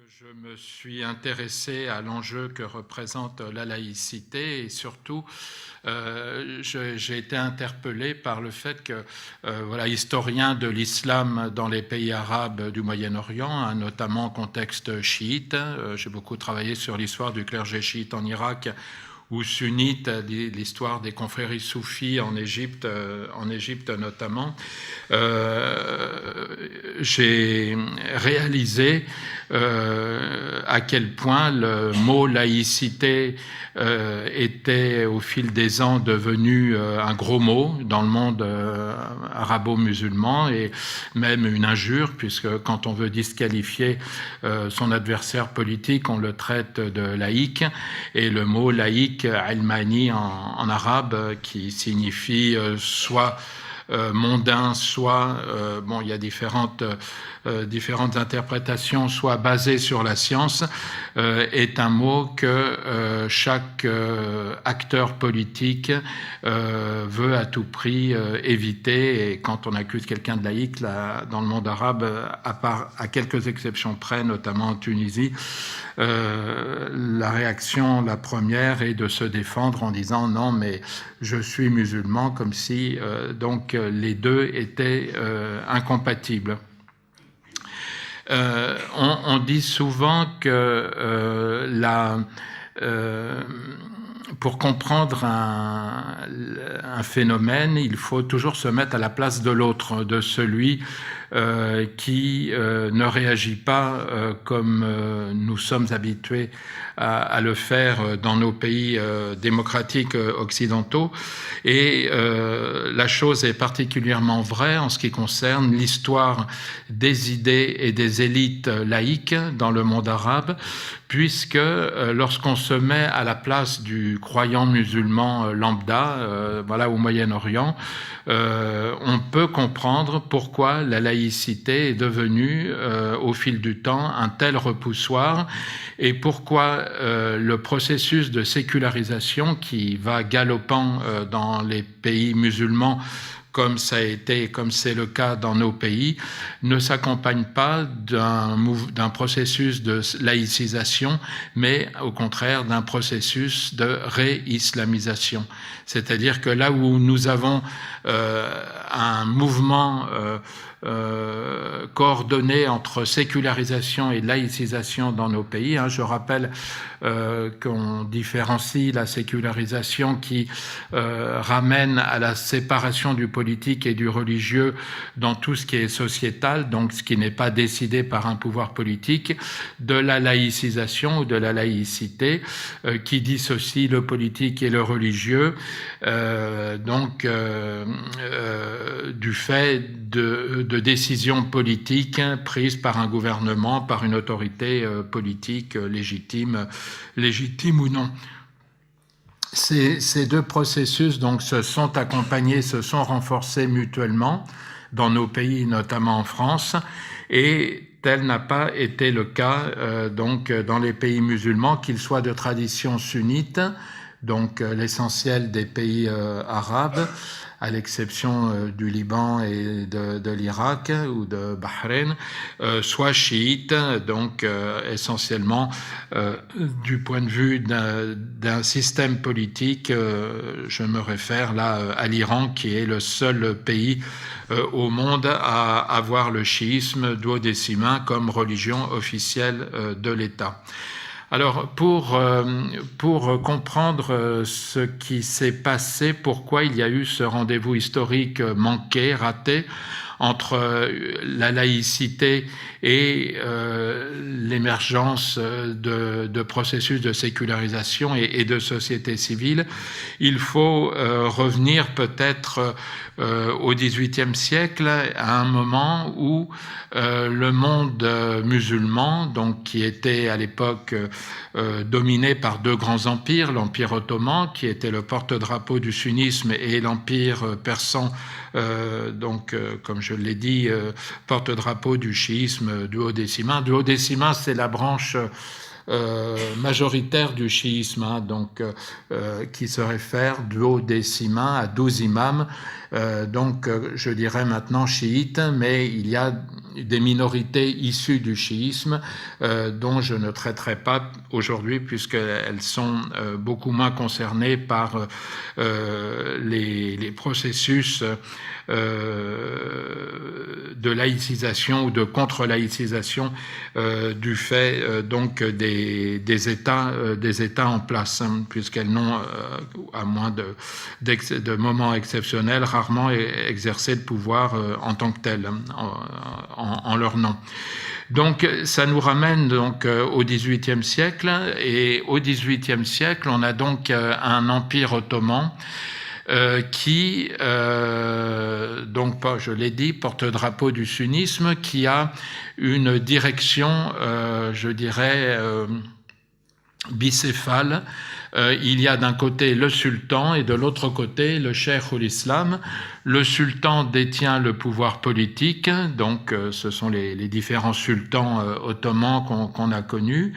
Je me suis intéressé à l'enjeu que représente la laïcité et surtout j'ai été interpellé par le fait que, historien de l'islam dans les pays arabes du Moyen-Orient, hein, notamment en contexte chiite, j'ai beaucoup travaillé sur l'histoire du clergé chiite en Irak ou sunnite, l'histoire des confréries soufis en Égypte notamment. J'ai réalisé à quel point le mot laïcité était au fil des ans devenu un gros mot dans le monde arabo-musulman et même une injure, puisque quand on veut disqualifier son adversaire politique, on le traite de laïque, et le mot laïque, almani en arabe, qui signifie soit mondain, soit, il y a différentes interprétations, soit basées sur la science, est un mot que chaque acteur politique veut à tout prix éviter. Et quand on accuse quelqu'un de laïque, là, dans le monde arabe, à quelques exceptions près, notamment en Tunisie, la réaction, la première, est de se défendre en disant non, mais je suis musulman, comme si les deux étaient incompatibles. On dit souvent que pour comprendre un phénomène, il faut toujours se mettre à la place de l'autre, de celui qui ne réagit pas comme nous sommes habitués à le faire dans nos pays démocratiques occidentaux. Et la chose est particulièrement vraie en ce qui concerne l'histoire des idées et des élites laïques dans le monde arabe, puisque lorsqu'on se met à la place du croyant musulman lambda, au Moyen-Orient, on peut comprendre pourquoi la laïcité est devenue, au fil du temps, un tel repoussoir, et pourquoi le processus de sécularisation qui va galopant dans les pays musulmans, comme ça a été, comme c'est le cas dans nos pays, ne s'accompagne pas d'un processus de laïcisation, mais au contraire d'un processus de réislamisation. C'est-à-dire que là où nous avons un mouvement coordonné entre sécularisation et laïcisation dans nos pays. Je rappelle qu'on différencie la sécularisation qui ramène à la séparation du politique et du religieux dans tout ce qui est sociétal, donc ce qui n'est pas décidé par un pouvoir politique, de la laïcisation ou de la laïcité qui dissocie le politique et le religieux, du fait de décisions politiques prises par un gouvernement, par une autorité politique légitime ou non. Ces deux processus donc se sont accompagnés, se sont renforcés mutuellement dans nos pays, notamment en France, et tel n'a pas été le cas dans les pays musulmans, qu'ils soient de tradition sunnite, donc l'essentiel des pays arabes, à l'exception du Liban et de l'Irak ou de Bahreïn, soit chiite, donc essentiellement du point de vue d'un système politique, je me réfère là à l'Iran, qui est le seul pays au monde à avoir le chiisme duodécimain comme religion officielle de l'État. Alors, pour comprendre ce qui s'est passé, pourquoi il y a eu ce rendez-vous historique manqué, raté, entre la laïcité et l'émergence de processus de sécularisation et de société civile, il faut revenir peut-être au XVIIIe siècle, à un moment où le monde musulman, donc qui était à l'époque dominé par deux grands empires, l'Empire ottoman, qui était le porte-drapeau du sunnisme, et l'Empire persan, comme je l'ai dit, porte-drapeau du chiisme duodécimain. Duodécimain, c'est la branche majoritaire du chiisme, qui se réfère duodécimain à 12 imams, je dirais maintenant chiites, mais il y a des minorités issues du chiisme, dont je ne traiterai pas aujourd'hui puisqu'elles sont beaucoup moins concernées par les processus de laïcisation ou de contre-laïcisation du fait donc des États en place, puisqu'elles n'ont, à moins de moments exceptionnels, rarement exercé le pouvoir en tant que tel, en leur nom. Donc ça nous ramène donc au XVIIIe siècle, et au XVIIIe siècle, on a donc un empire ottoman qui, donc, je l'ai dit, porte-drapeau du sunnisme, qui a une direction, je dirais, bicéphale. Il y a d'un côté le sultan et de l'autre côté le cheikh ul-Islam. Le sultan détient le pouvoir politique, donc ce sont les différents sultans ottomans qu'on a connus.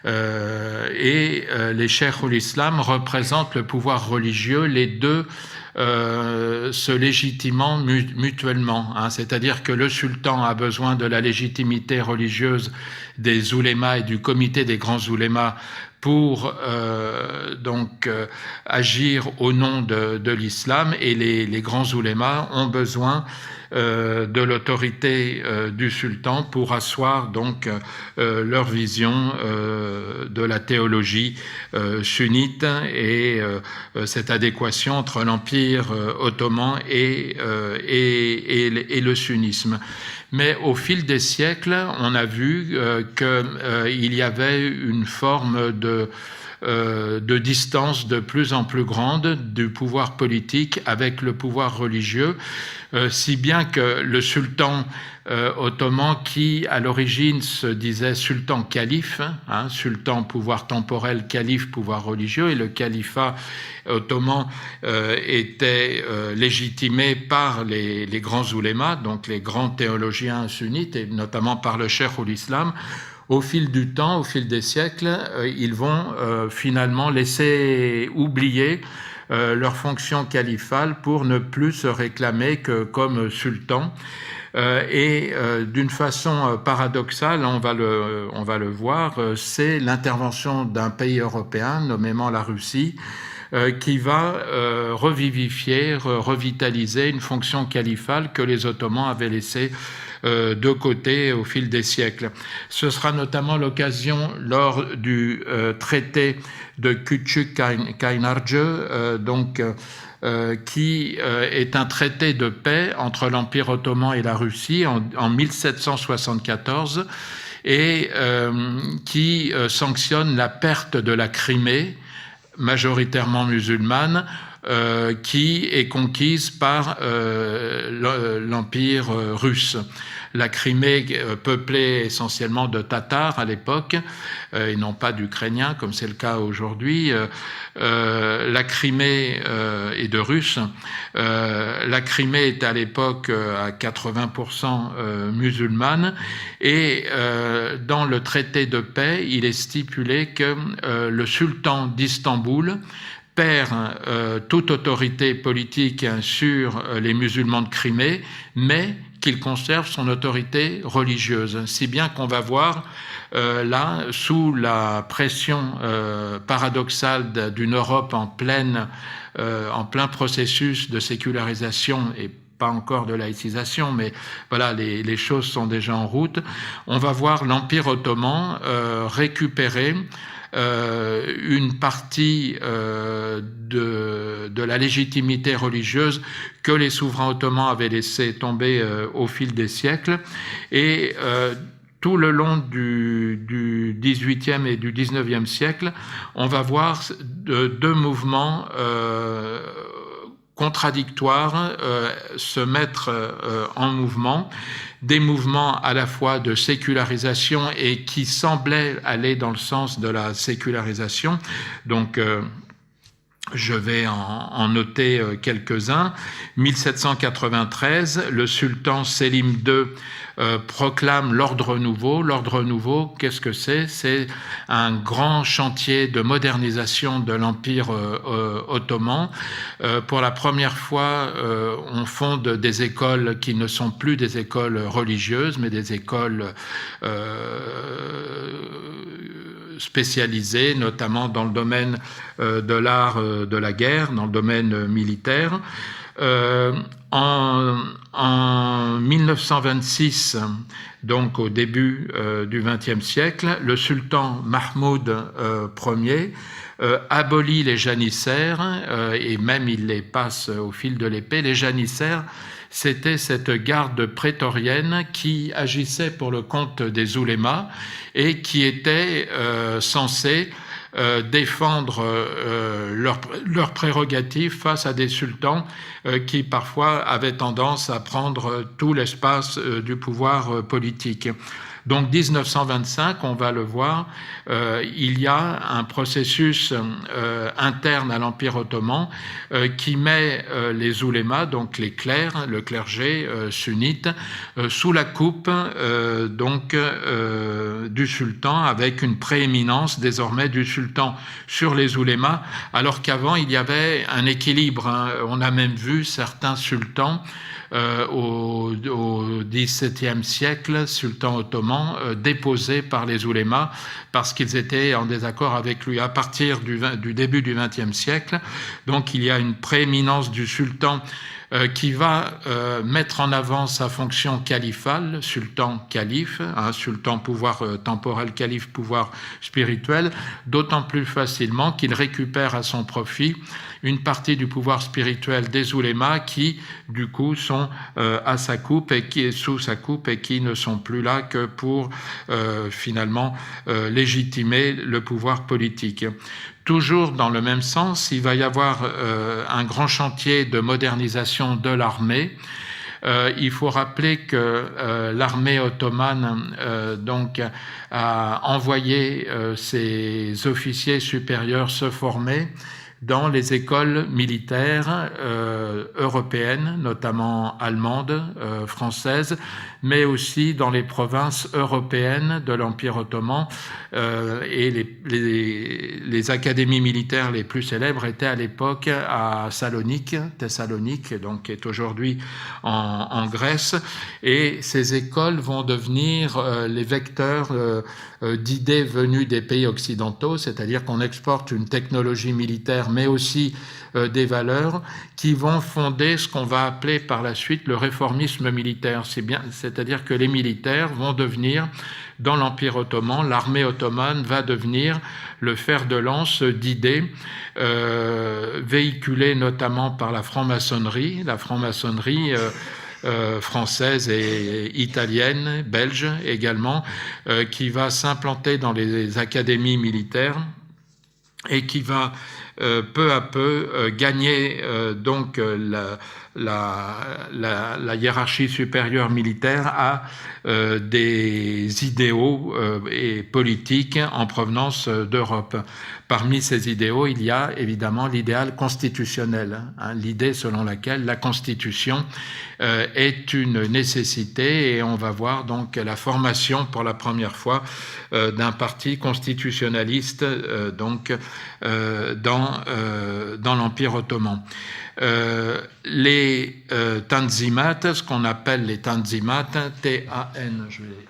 Et les cheikhs ul-Islam représentent le pouvoir religieux, les deux se légitimant mutuellement, hein. C'est-à-dire que le sultan a besoin de la légitimité religieuse des oulémas et du comité des grands oulémas pour agir au nom de l'islam, et les grands oulémas ont besoin de l'autorité du sultan pour asseoir donc leur vision de la théologie sunnite et cette adéquation entre l'empire ottoman et le sunnisme. Mais au fil des siècles, on a vu qu'il y avait une forme de distance de plus en plus grande du pouvoir politique avec le pouvoir religieux, si bien que le sultan ottoman, qui à l'origine se disait sultan calife, hein, sultan pouvoir temporel, calife pouvoir religieux, et le califat ottoman était légitimé par les grands oulémas, donc les grands théologiens sunnites, et notamment par le cheikh ul-Islam. Au fil du temps, au fil des siècles, ils vont finalement laisser oublier leur fonction califale pour ne plus se réclamer que comme sultan. Et d'une façon paradoxale, on va le voir, c'est l'intervention d'un pays européen, nommément la Russie, qui va revivifier, revitaliser une fonction califale que les Ottomans avaient laissée de côté au fil des siècles. Ce sera notamment l'occasion lors du traité de Küçük-Kaynarca, qui est un traité de paix entre l'Empire ottoman et la Russie en 1774, et qui sanctionne la perte de la Crimée, majoritairement musulmane, qui est conquise par l'Empire russe. La Crimée, peuplée essentiellement de Tatars à l'époque, et non pas d'Ukrainiens comme c'est le cas aujourd'hui, la Crimée et de Russes. La Crimée est à l'époque à 80% musulmane, et dans le traité de paix, il est stipulé que le sultan d'Istanbul perd toute autorité politique sur les musulmans de Crimée, mais qu'il conserve son autorité religieuse. Si bien qu'on va voir là, sous la pression paradoxale d'une Europe en plein processus de sécularisation, et pas encore de laïcisation, mais voilà, les choses sont déjà en route, on va voir l'Empire ottoman récupérer une partie de la légitimité religieuse que les souverains ottomans avaient laissé tomber au fil des siècles, et tout le long du XVIIIe et du XIXe siècle, on va voir deux mouvements contradictoires se mettre en mouvement, des mouvements à la fois de sécularisation et qui semblaient aller dans le sens de la sécularisation, donc Je vais en noter quelques-uns. 1793, le sultan Sélim II proclame l'ordre nouveau. L'ordre nouveau, qu'est-ce que c'est? C'est un grand chantier de modernisation de l'Empire ottoman. Pour la première fois, on fonde des écoles qui ne sont plus des écoles religieuses, mais des écoles spécialisées, notamment dans le domaine de l'art de la guerre, dans le domaine militaire. En 1926, donc au début du XXe siècle, le sultan Mahmoud Ier abolit les janissaires et même il les passe au fil de l'épée. Les janissaires, c'était cette garde prétorienne qui agissait pour le compte des oulémas et qui était censée défendre leurs prérogatives face à des sultans qui parfois avaient tendance à prendre tout l'espace du pouvoir politique. Donc 1925, on va le voir, il y a un processus interne à l'Empire ottoman qui met les oulémas, donc les clercs, le clergé sunnite, sous la coupe du sultan, avec une prééminence désormais du sultan sur les oulémas, alors qu'avant il y avait un équilibre. On a même vu certains sultans au XVIIe siècle, sultan ottoman, déposés par les oulémas parce qu'ils étaient en désaccord avec lui. À partir du début du XXe siècle, donc il y a une prééminence du sultan qui va mettre en avant sa fonction califale, sultan calife, sultan pouvoir temporel, calife pouvoir spirituel, d'autant plus facilement qu'il récupère à son profit une partie du pouvoir spirituel des oulémas qui, du coup, sont à sa coupe et qui est sous sa coupe et qui ne sont plus là que pour finalement légitimer le pouvoir politique. Toujours dans le même sens, il va y avoir un grand chantier de modernisation de l'armée. Il faut rappeler que l'armée ottomane donc a envoyé ses officiers supérieurs se former dans les écoles militaires européennes, notamment allemandes, françaises, mais aussi dans les provinces européennes de l'Empire ottoman. Et les académies militaires les plus célèbres étaient à l'époque à Thessalonique, donc qui est aujourd'hui en Grèce. Et ces écoles vont devenir les vecteurs d'idées venues des pays occidentaux, c'est-à-dire qu'on exporte une technologie militaire, mais aussi des valeurs qui vont fonder ce qu'on va appeler par la suite le réformisme militaire. C'est-à-dire que les militaires vont devenir, dans l'Empire ottoman, l'armée ottomane va devenir le fer de lance d'idées véhiculées notamment par la franc-maçonnerie française et italienne, belge également, qui va s'implanter dans les académies militaires et qui va peu à peu gagner donc la hiérarchie supérieure militaire à des idéaux et politiques en provenance d'Europe. Parmi ces idéaux, il y a évidemment l'idéal constitutionnel, l'idée selon laquelle la Constitution est une nécessité, et on va voir donc la formation pour la première fois d'un parti constitutionnaliste dans l'Empire ottoman. Les tanzimat, ce qu'on appelle les tanzimat, T-A-N, je vais l'écrire.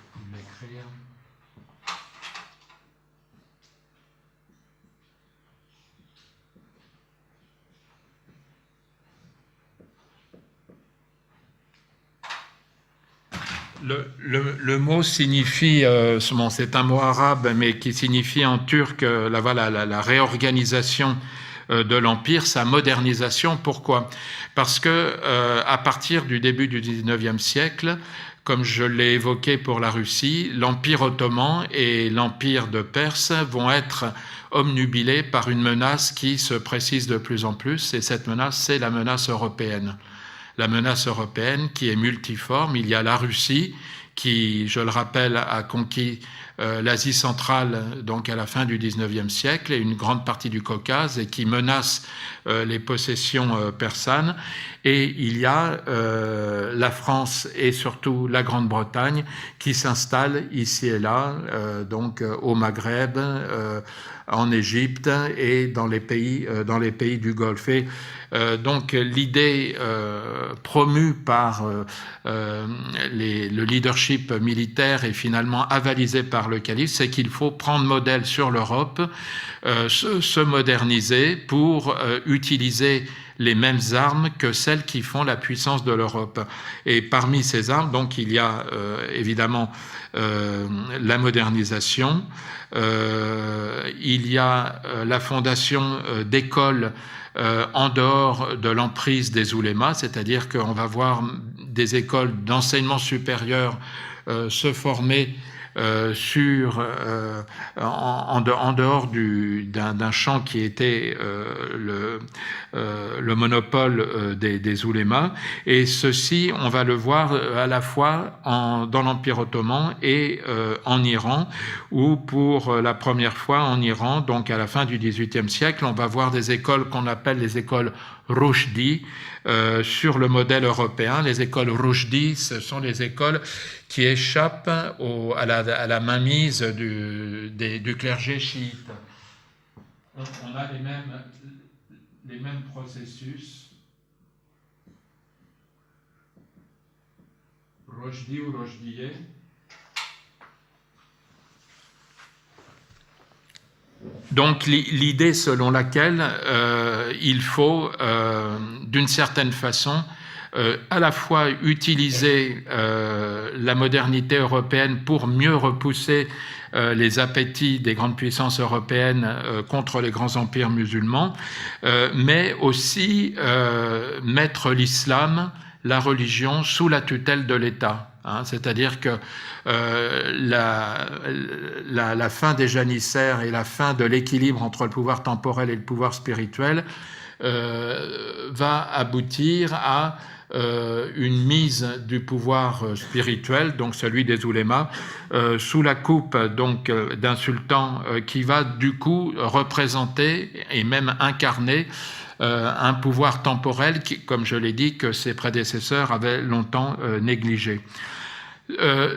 Le mot signifie, c'est un mot arabe, mais qui signifie en turc la réorganisation de l'Empire, sa modernisation. Pourquoi ? Parce que à partir du début du XIXe siècle, comme je l'ai évoqué pour la Russie, l'Empire ottoman et l'Empire de Perse vont être obnubilés par une menace qui se précise de plus en plus, et cette menace, c'est la menace européenne. La menace européenne qui est multiforme. Il y a la Russie qui, je le rappelle, a conquis l'Asie centrale, donc à la fin du XIXe siècle, et une grande partie du Caucase, et qui menace les possessions persanes. Et il y a la France et surtout la Grande-Bretagne qui s'installent ici et là, donc au Maghreb, en Égypte et dans les pays du Golfe. Et donc l'idée promue par le leadership militaire et finalement avalisée par le calife, c'est qu'il faut prendre modèle sur l'Europe, se moderniser pour utiliser les mêmes armes que celles qui font la puissance de l'Europe. Et parmi ces armes, donc, il y a évidemment la modernisation, il y a la fondation d'écoles en dehors de l'emprise des oulémas, c'est-à-dire qu'on va voir des écoles d'enseignement supérieur se former en dehors d'un champ qui était le monopole des oulémas. Et ceci, on va le voir à la fois dans l'Empire ottoman et en Iran, où pour la première fois en Iran, donc à la fin du XVIIIe siècle, on va voir des écoles qu'on appelle les écoles Rushdi, sur le modèle européen. Les écoles Rushdi, ce sont les écoles qui échappent à la mainmise du clergé chiite. On a les mêmes processus. Rushdi ou Rushdiye. Donc l'idée selon laquelle il faut, d'une certaine façon, à la fois utiliser la modernité européenne pour mieux repousser les appétits des grandes puissances européennes contre les grands empires musulmans, mais aussi mettre l'islam, la religion, sous la tutelle de l'État. C'est-à-dire que la fin des janissaires et la fin de l'équilibre entre le pouvoir temporel et le pouvoir spirituel va aboutir à une mise du pouvoir spirituel, donc celui des oulémas, sous la coupe donc d'un sultan qui va du coup représenter et même incarner un pouvoir temporel qui, comme je l'ai dit, que ses prédécesseurs avaient longtemps négligé.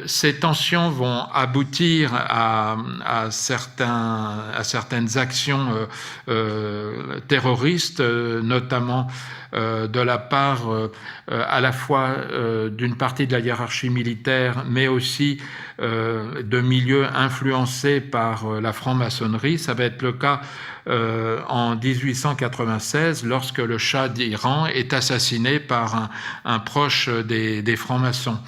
Ces tensions vont aboutir à certaines actions terroristes, notamment de la part à la fois d'une partie de la hiérarchie militaire, mais aussi de milieux influencés par la franc-maçonnerie. Ça va être le cas en 1896, lorsque le Shah d'Iran est assassiné par un proche des francs-maçons,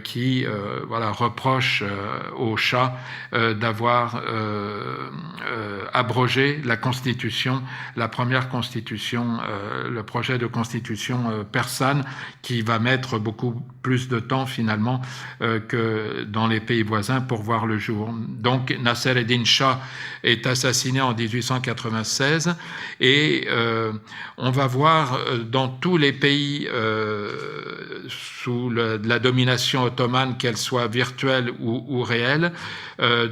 qui reproche au Shah d'avoir abrogé la constitution, la première constitution, le projet de constitution persane, qui va mettre beaucoup plus de temps finalement que dans les pays voisins pour voir le jour. Donc Nasser ed-Din Shah est assassiné en 1896 et on va voir dans tous les pays sous la domination ottomane, qu'elle soit virtuelle ou réelle,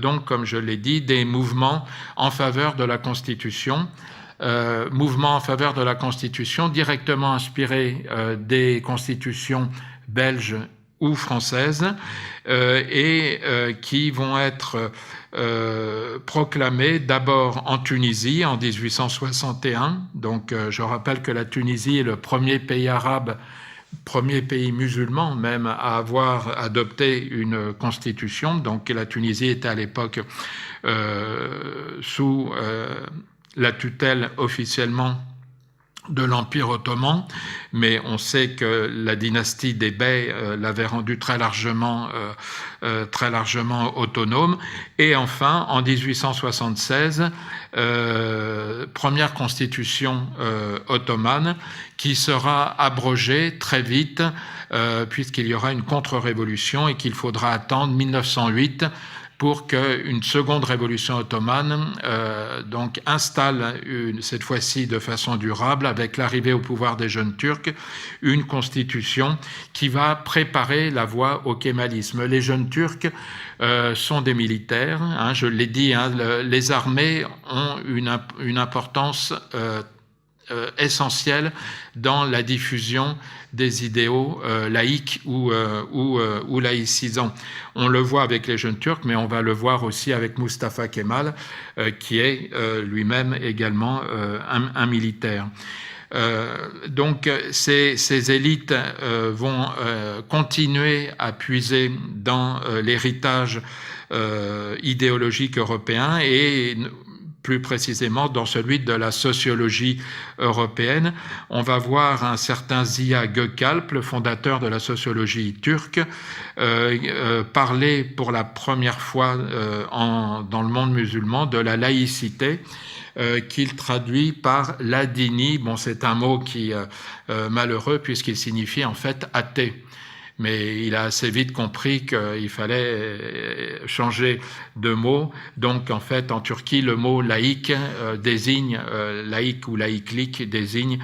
donc comme je l'ai dit, des mouvements en faveur de la Constitution, mouvements en faveur de la Constitution directement inspirés des constitutions belges ou françaises et qui vont être proclamés d'abord en Tunisie en 1861. Donc je rappelle que la Tunisie est le premier pays arabe, premier pays musulman même à avoir adopté une constitution. Donc la Tunisie était à l'époque sous la tutelle officiellement de l'Empire ottoman, mais on sait que la dynastie des Bey l'avait rendu très largement autonome. Et enfin, en 1876, première constitution ottomane qui sera abrogée très vite, puisqu'il y aura une contre-révolution et qu'il faudra attendre 1908 pour qu'une seconde révolution ottomane donc installe cette fois-ci de façon durable, avec l'arrivée au pouvoir des jeunes Turcs, une constitution qui va préparer la voie au kémalisme. Les jeunes Turcs sont des militaires, hein, je l'ai dit, hein, les armées ont une importance essentielle dans la diffusion des idéaux laïques ou laïcisants. On le voit avec les jeunes Turcs, mais on va le voir aussi avec Mustafa Kemal, qui est lui-même également un militaire. Donc ces élites vont continuer à puiser dans l'héritage idéologique européen et plus précisément dans celui de la sociologie européenne. On va voir un certain Ziya Gökalp, le fondateur de la sociologie turque, parler pour la première fois dans le monde musulman de la laïcité, qu'il traduit par ladini. Bon, c'est un mot qui malheureux puisqu'il signifie en fait athée. Mais il a assez vite compris qu'il fallait changer de mot. Donc, en fait, en Turquie, le mot laïque désigne, laïque ou laïclique désigne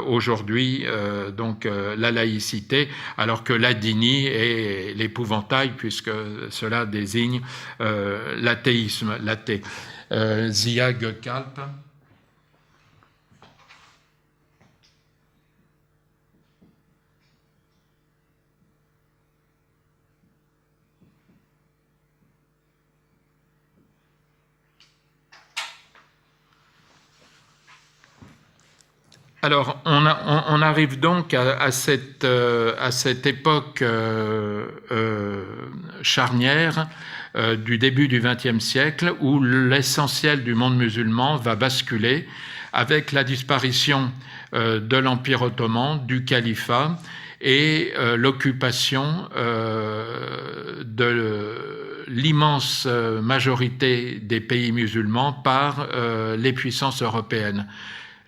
aujourd'hui la laïcité, alors que l'adini est l'épouvantail, puisque cela désigne l'athéisme, l'athée. Ziya Gökalp. Alors, on arrive donc à cette époque charnière du début du XXe siècle où l'essentiel du monde musulman va basculer avec la disparition de l'Empire ottoman, du califat et l'occupation de l'immense majorité des pays musulmans par les puissances européennes.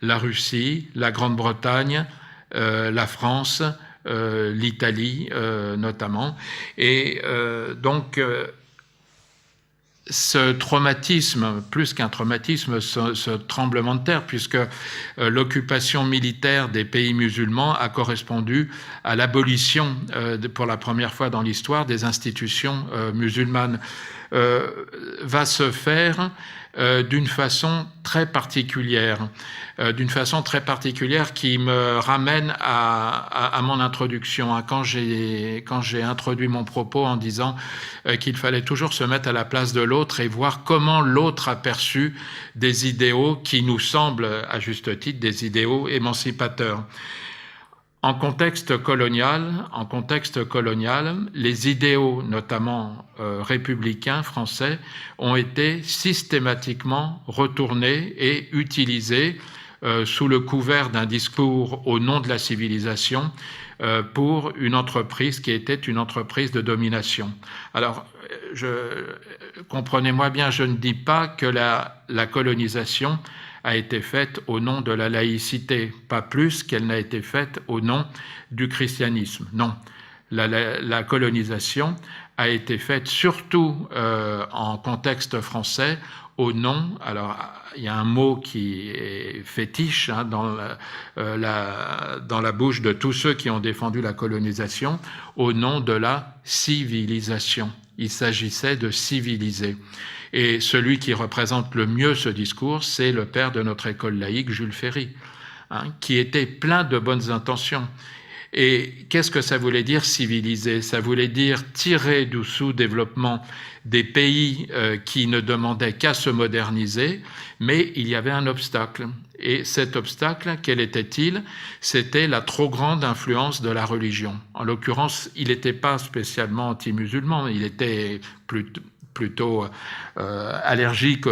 La Russie, la Grande-Bretagne, la France, l'Italie notamment. Et donc, ce traumatisme, plus qu'un traumatisme, ce tremblement de terre, puisque l'occupation militaire des pays musulmans a correspondu à l'abolition, pour la première fois dans l'histoire, des institutions musulmanes, va se faire d'une façon très particulière. Qui me ramène à mon introduction, quand j'ai introduit mon propos en disant qu'il fallait toujours se mettre à la place de l'autre et voir comment l'autre a perçu des idéaux qui nous semblent, à juste titre, des idéaux émancipateurs. En contexte colonial, les idéaux, notamment républicains français, ont été systématiquement retournés et utilisés sous le couvert d'un discours au nom de la civilisation pour une entreprise qui était une entreprise de domination. Alors, comprenez-moi bien, je ne dis pas que la colonisation a été faite au nom de la laïcité, pas plus qu'elle n'a été faite au nom du christianisme. Non, la colonisation a été faite surtout en contexte français au nom, alors il y a un mot qui est fétiche dans la bouche de tous ceux qui ont défendu la colonisation, au nom de la civilisation. Il s'agissait de civiliser. Et celui qui représente le mieux ce discours, c'est le père de notre école laïque, Jules Ferry, qui était plein de bonnes intentions. Et qu'est-ce que ça voulait dire civiliser? Ça voulait dire tirer du sous-développement des pays qui ne demandaient qu'à se moderniser, mais il y avait un obstacle. Et cet obstacle, quel était-il? C'était la trop grande influence de la religion. En l'occurrence, il n'était pas spécialement anti-musulman, il était plutôt allergique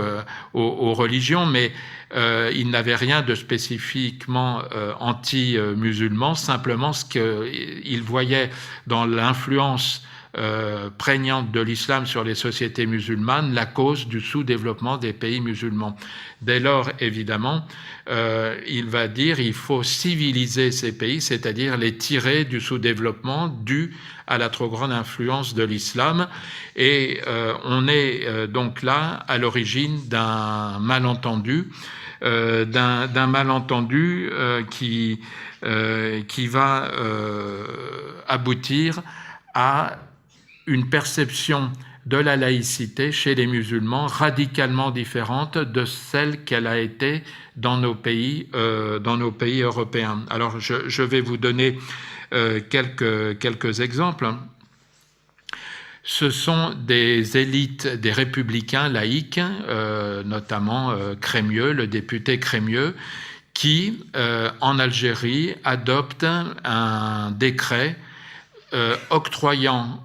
aux religions, mais il n'avait rien de spécifiquement anti-musulman, simplement ce qu'il voyait dans l'influence prégnante de l'islam sur les sociétés musulmanes la cause du sous-développement des pays musulmans. Dès lors, évidemment, il va dire qu'il faut civiliser ces pays, c'est-à-dire les tirer du sous-développement dû à la trop grande influence de l'islam. Et on est donc là à l'origine d'un malentendu, qui va aboutir à une perception de la laïcité chez les musulmans radicalement différente de celle qu'elle a été dans nos pays européens. Alors je vais vous donner quelques exemples. Ce sont des élites, des républicains laïcs, notamment Crémieux, le député Crémieux, qui, en Algérie, adopte un décret octroyant,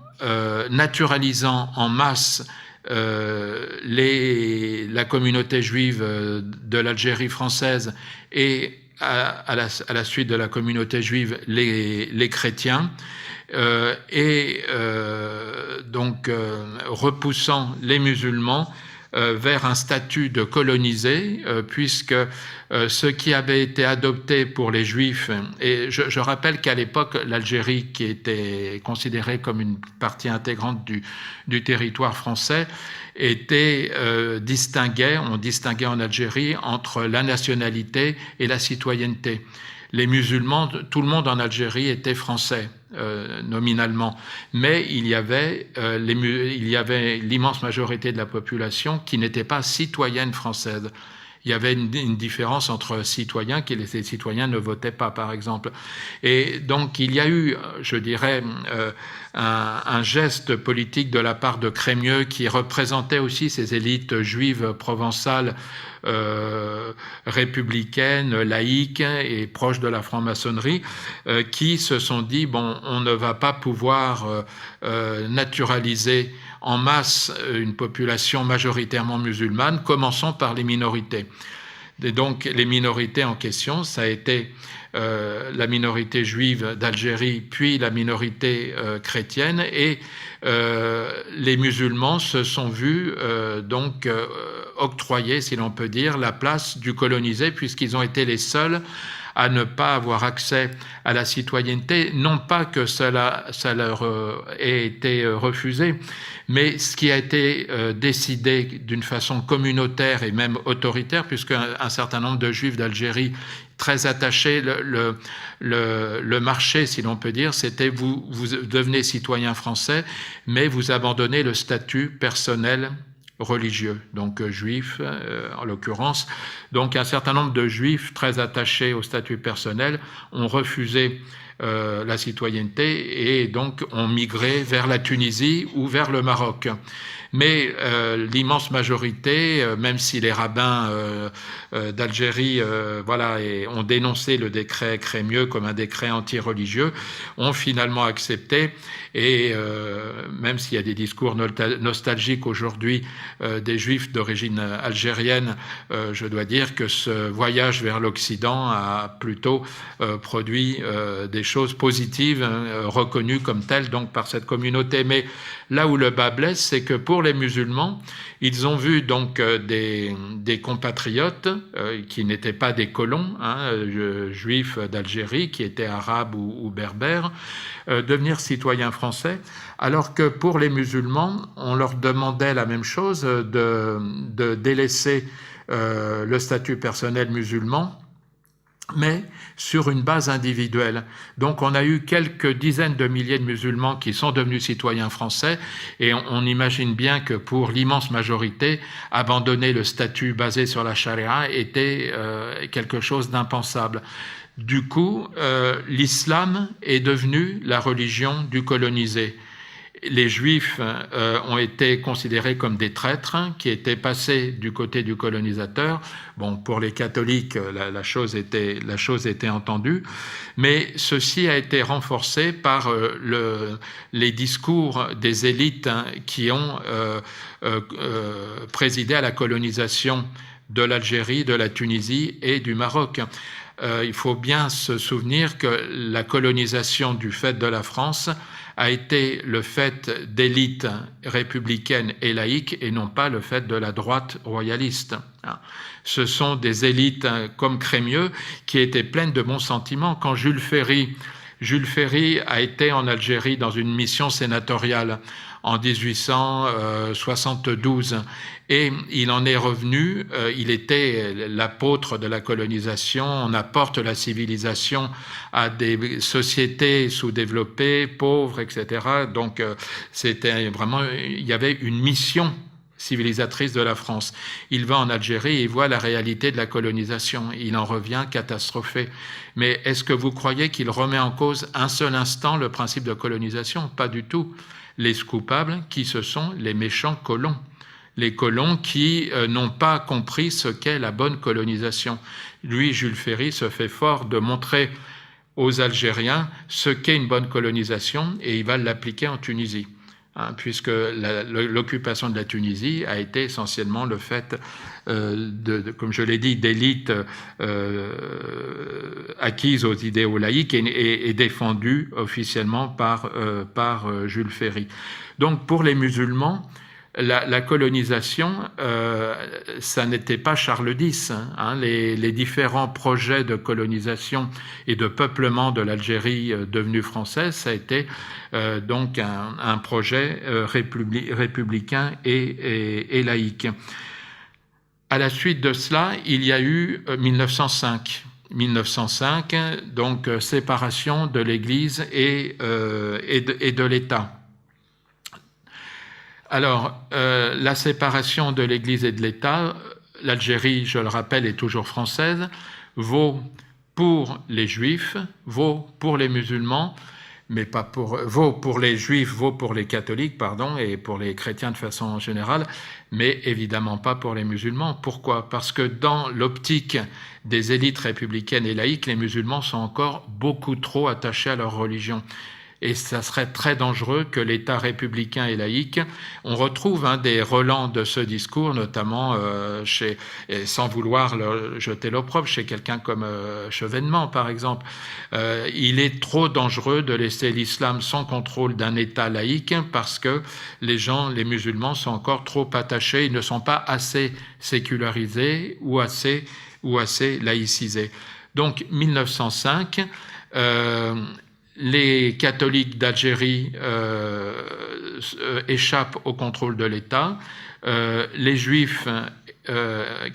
naturalisant en masse la communauté juive de l'Algérie française et à la suite de la communauté juive les chrétiens, donc repoussant les musulmans vers un statut de colonisé, puisque ce qui avait été adopté pour les Juifs, et je rappelle qu'à l'époque, l'Algérie, qui était considérée comme une partie intégrante du territoire français, on distinguait en Algérie entre la nationalité et la citoyenneté. Les musulmans, tout le monde en Algérie était français, nominalement, mais il y avait l'immense majorité de la population qui n'était pas citoyenne française. Il y avait une différence entre citoyens, qui les citoyens ne votaient pas, par exemple. Et donc, il y a eu, je dirais, un geste politique de la part de Crémieux qui représentait aussi ces élites juives provençales, républicaines, laïques et proches de la franc-maçonnerie, qui se sont dit, bon, on ne va pas pouvoir naturaliser en masse une population majoritairement musulmane, commençons par les minorités. Et donc les minorités en question, ça a été la minorité juive d'Algérie, puis la minorité chrétienne, et les musulmans se sont vus octroyer, si l'on peut dire, la place du colonisé, puisqu'ils ont été les seuls à ne pas avoir accès à la citoyenneté, non pas que ça leur ait été refusé, mais ce qui a été décidé d'une façon communautaire et même autoritaire, puisqu'un certain nombre de Juifs d'Algérie très attachés, le marché, si l'on peut dire, c'était vous devenez citoyen français, mais vous abandonnez le statut personnel religieux, donc juifs en l'occurrence. Donc un certain nombre de juifs très attachés au statut personnel ont refusé la citoyenneté et donc ont migré vers la Tunisie ou vers le Maroc. Mais l'immense majorité, même si les rabbins d'Algérie ont dénoncé le décret Crémieux comme un décret anti-religieux, ont finalement accepté. Et même s'il y a des discours nostalgiques aujourd'hui des juifs d'origine algérienne, je dois dire que ce voyage vers l'Occident a plutôt produit des choses positives, reconnues comme telles donc par cette communauté. Mais là où le bas blesse, c'est que pour les musulmans, ils ont vu donc des compatriotes qui n'étaient pas des colons, juifs d'Algérie, qui étaient arabes ou berbères, devenir citoyens français, alors que pour les musulmans, on leur demandait la même chose, de délaisser le statut personnel musulman, mais sur une base individuelle. Donc on a eu quelques dizaines de milliers de musulmans qui sont devenus citoyens français, et on imagine bien que pour l'immense majorité, abandonner le statut basé sur la charia était quelque chose d'impensable. Du coup, l'islam est devenu la religion du colonisé. Les Juifs ont été considérés comme des traîtres qui étaient passés du côté du colonisateur. Bon, pour les catholiques, la chose était entendue, mais ceci a été renforcé par les discours des élites qui ont présidé à la colonisation de l'Algérie, de la Tunisie et du Maroc. il faut bien se souvenir que la colonisation du fait de la France a été le fait d'élites républicaines et laïques et non pas le fait de la droite royaliste. Ce sont des élites comme Crémieux qui étaient pleines de bons sentiments. Quand Jules Ferry a été en Algérie dans une mission sénatoriale en 1872 et il en est revenu, il était l'apôtre de la colonisation, on apporte la civilisation à des sociétés sous-développées, pauvres, etc. Donc c'était vraiment, il y avait une mission civilisatrice de la France. Il va en Algérie et il voit la réalité de la colonisation. Il en revient catastrophé. Mais est-ce que vous croyez qu'il remet en cause un seul instant le principe de colonisation? Pas du tout. Les coupables, qui ce sont les méchants colons. Les colons qui n'ont pas compris ce qu'est la bonne colonisation. Lui, Jules Ferry, se fait fort de montrer aux Algériens ce qu'est une bonne colonisation et il va l'appliquer en Tunisie. Puisque l'occupation de la Tunisie a été essentiellement le fait, comme je l'ai dit, d'élites acquises aux idéaux laïques et défendues officiellement par Jules Ferry. Donc pour les musulmans, la colonisation, ça n'était pas Charles X. Les différents projets de colonisation et de peuplement de l'Algérie devenue française, ça a été donc un projet républicain et laïque. À la suite de cela, il y a eu 1905. 1905, donc séparation de l'Église et de l'État. Alors, la séparation de l'Église et de l'État, l'Algérie, je le rappelle, est toujours française, vaut pour les Juifs, vaut pour les musulmans, mais pas vaut pour les Juifs, vaut pour les catholiques, pardon, et pour les chrétiens de façon générale, mais évidemment pas pour les musulmans. Pourquoi? Parce que dans l'optique des élites républicaines et laïques, les musulmans sont encore beaucoup trop attachés à leur religion. Et ça serait très dangereux que l'État républicain et laïque, on retrouve des relents de ce discours, notamment sans vouloir jeter l'opprobre, chez quelqu'un comme Chevènement, par exemple. Il est trop dangereux de laisser l'islam sans contrôle d'un État laïque parce que les musulmans sont encore trop attachés, ils ne sont pas assez sécularisés ou assez laïcisés. Donc, 1905, les catholiques d'Algérie échappent au contrôle de l'État. Les juifs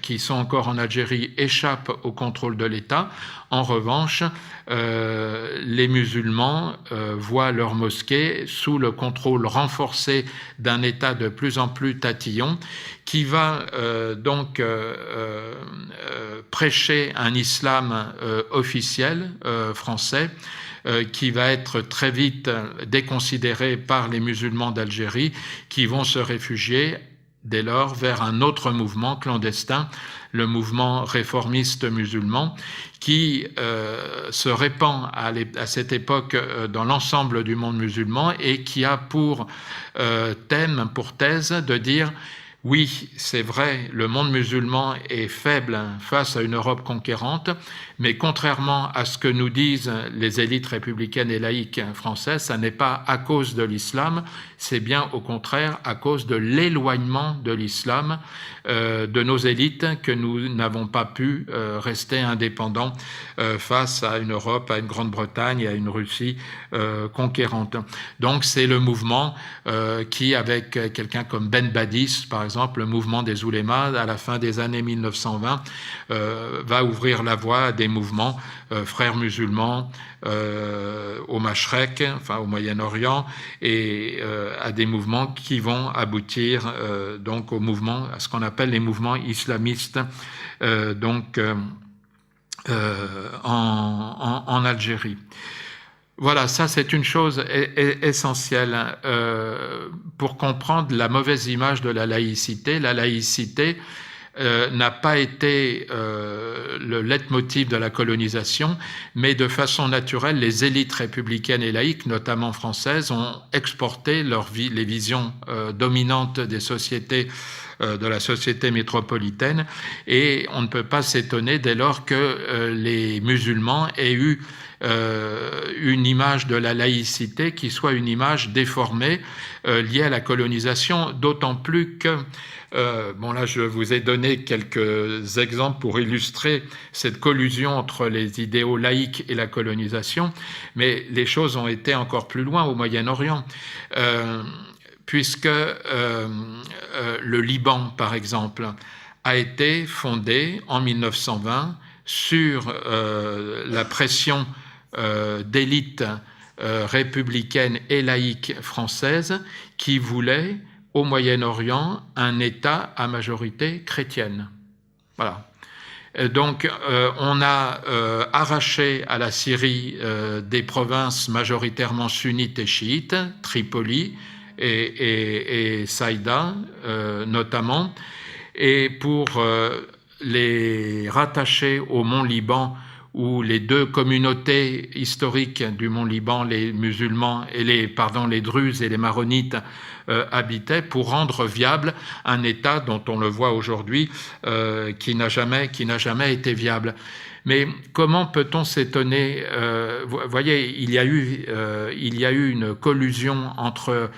qui sont encore en Algérie échappent au contrôle de l'État. En revanche, les musulmans voient leurs mosquées sous le contrôle renforcé d'un État de plus en plus tatillon qui va donc prêcher un islam officiel français qui va être très vite déconsidéré par les musulmans d'Algérie qui vont se réfugier dès lors vers un autre mouvement clandestin, le mouvement réformiste musulman, qui se répand à cette époque dans l'ensemble du monde musulman et qui a pour thèse de dire oui, c'est vrai, le monde musulman est faible face à une Europe conquérante, mais contrairement à ce que nous disent les élites républicaines et laïques françaises, ça n'est pas à cause de l'islam, c'est bien au contraire à cause de l'éloignement de l'islam de nos élites que nous n'avons pas pu rester indépendants face à une Europe, à une Grande-Bretagne et à une Russie conquérante. Donc c'est le mouvement qui, avec quelqu'un comme Ben Badis, par exemple, le mouvement des oulémas, à la fin des années 1920, va ouvrir la voie à des mouvements frères musulmans au Mashrek, enfin au Moyen-Orient, et à des mouvements qui vont aboutir donc au mouvement, à ce qu'on appelle les mouvements islamistes, en Algérie. Voilà, ça c'est une chose essentielle pour comprendre la mauvaise image de la laïcité. La laïcité n'a pas été le leitmotiv de la colonisation, mais de façon naturelle, les élites républicaines et laïques, notamment françaises, ont exporté les visions dominantes des sociétés de la société métropolitaine, et on ne peut pas s'étonner dès lors que les musulmans aient eu une image de la laïcité qui soit une image déformée liée à la colonisation, d'autant plus que bon, là, je vous ai donné quelques exemples pour illustrer cette collusion entre les idéaux laïques et la colonisation, mais les choses ont été encore plus loin au Moyen-Orient, puisque le Liban, par exemple, a été fondé en 1920 sur la pression d'élites républicaines et laïques françaises qui voulaient au Moyen-Orient un État à majorité chrétienne. Voilà. Donc on a arraché à la Syrie des provinces majoritairement sunnites et chiites, Tripoli et Saïda notamment, et pour les rattacher au Mont Liban, où les deux communautés historiques du Mont Liban, les musulmans et les druzes et les maronites, habitaient, pour rendre viable un État dont on le voit aujourd'hui qui n'a jamais été viable. Mais comment peut-on s'étonner vous voyez, il y a eu une collusion entre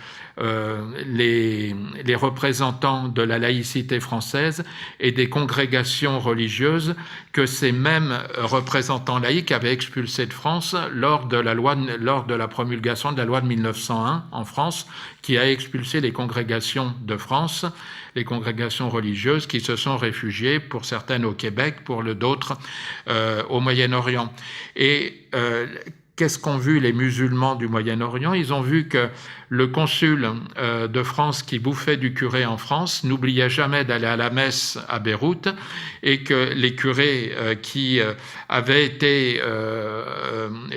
les représentants de la laïcité française et des congrégations religieuses que ces mêmes représentants laïcs avaient expulsés de France lors de la promulgation de la loi de 1901 en France, qui a expulsé les congrégations de France, les congrégations religieuses qui se sont réfugiées, pour certaines au Québec, pour d'autres au Moyen-Orient. Et qu'est-ce qu'ont vu les musulmans du Moyen-Orient? Ils ont vu que le consul de France qui bouffait du curé en France n'oubliait jamais d'aller à la messe à Beyrouth, et que les curés qui avaient été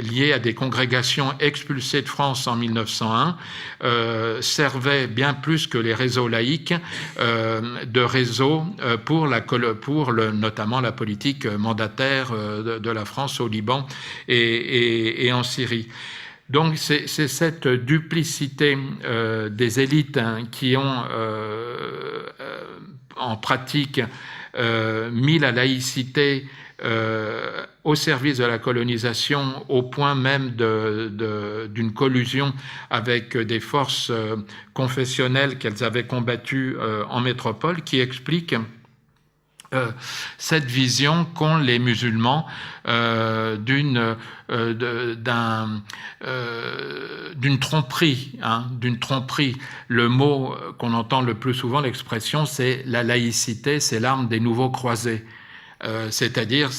liés à des congrégations expulsées de France en 1901 servaient bien plus que les réseaux laïques de réseau pour notamment la politique mandataire de la France au Liban et en Syrie. Donc c'est cette duplicité des élites qui ont en pratique mis la laïcité au service de la colonisation, au point même d'une collusion avec des forces confessionnelles qu'elles avaient combattues en métropole, qui explique cette vision qu'ont les musulmans d'une tromperie, d'une tromperie. Le mot qu'on entend le plus souvent, l'expression, c'est la laïcité, c'est l'arme des nouveaux croisés. C'est-à-dire,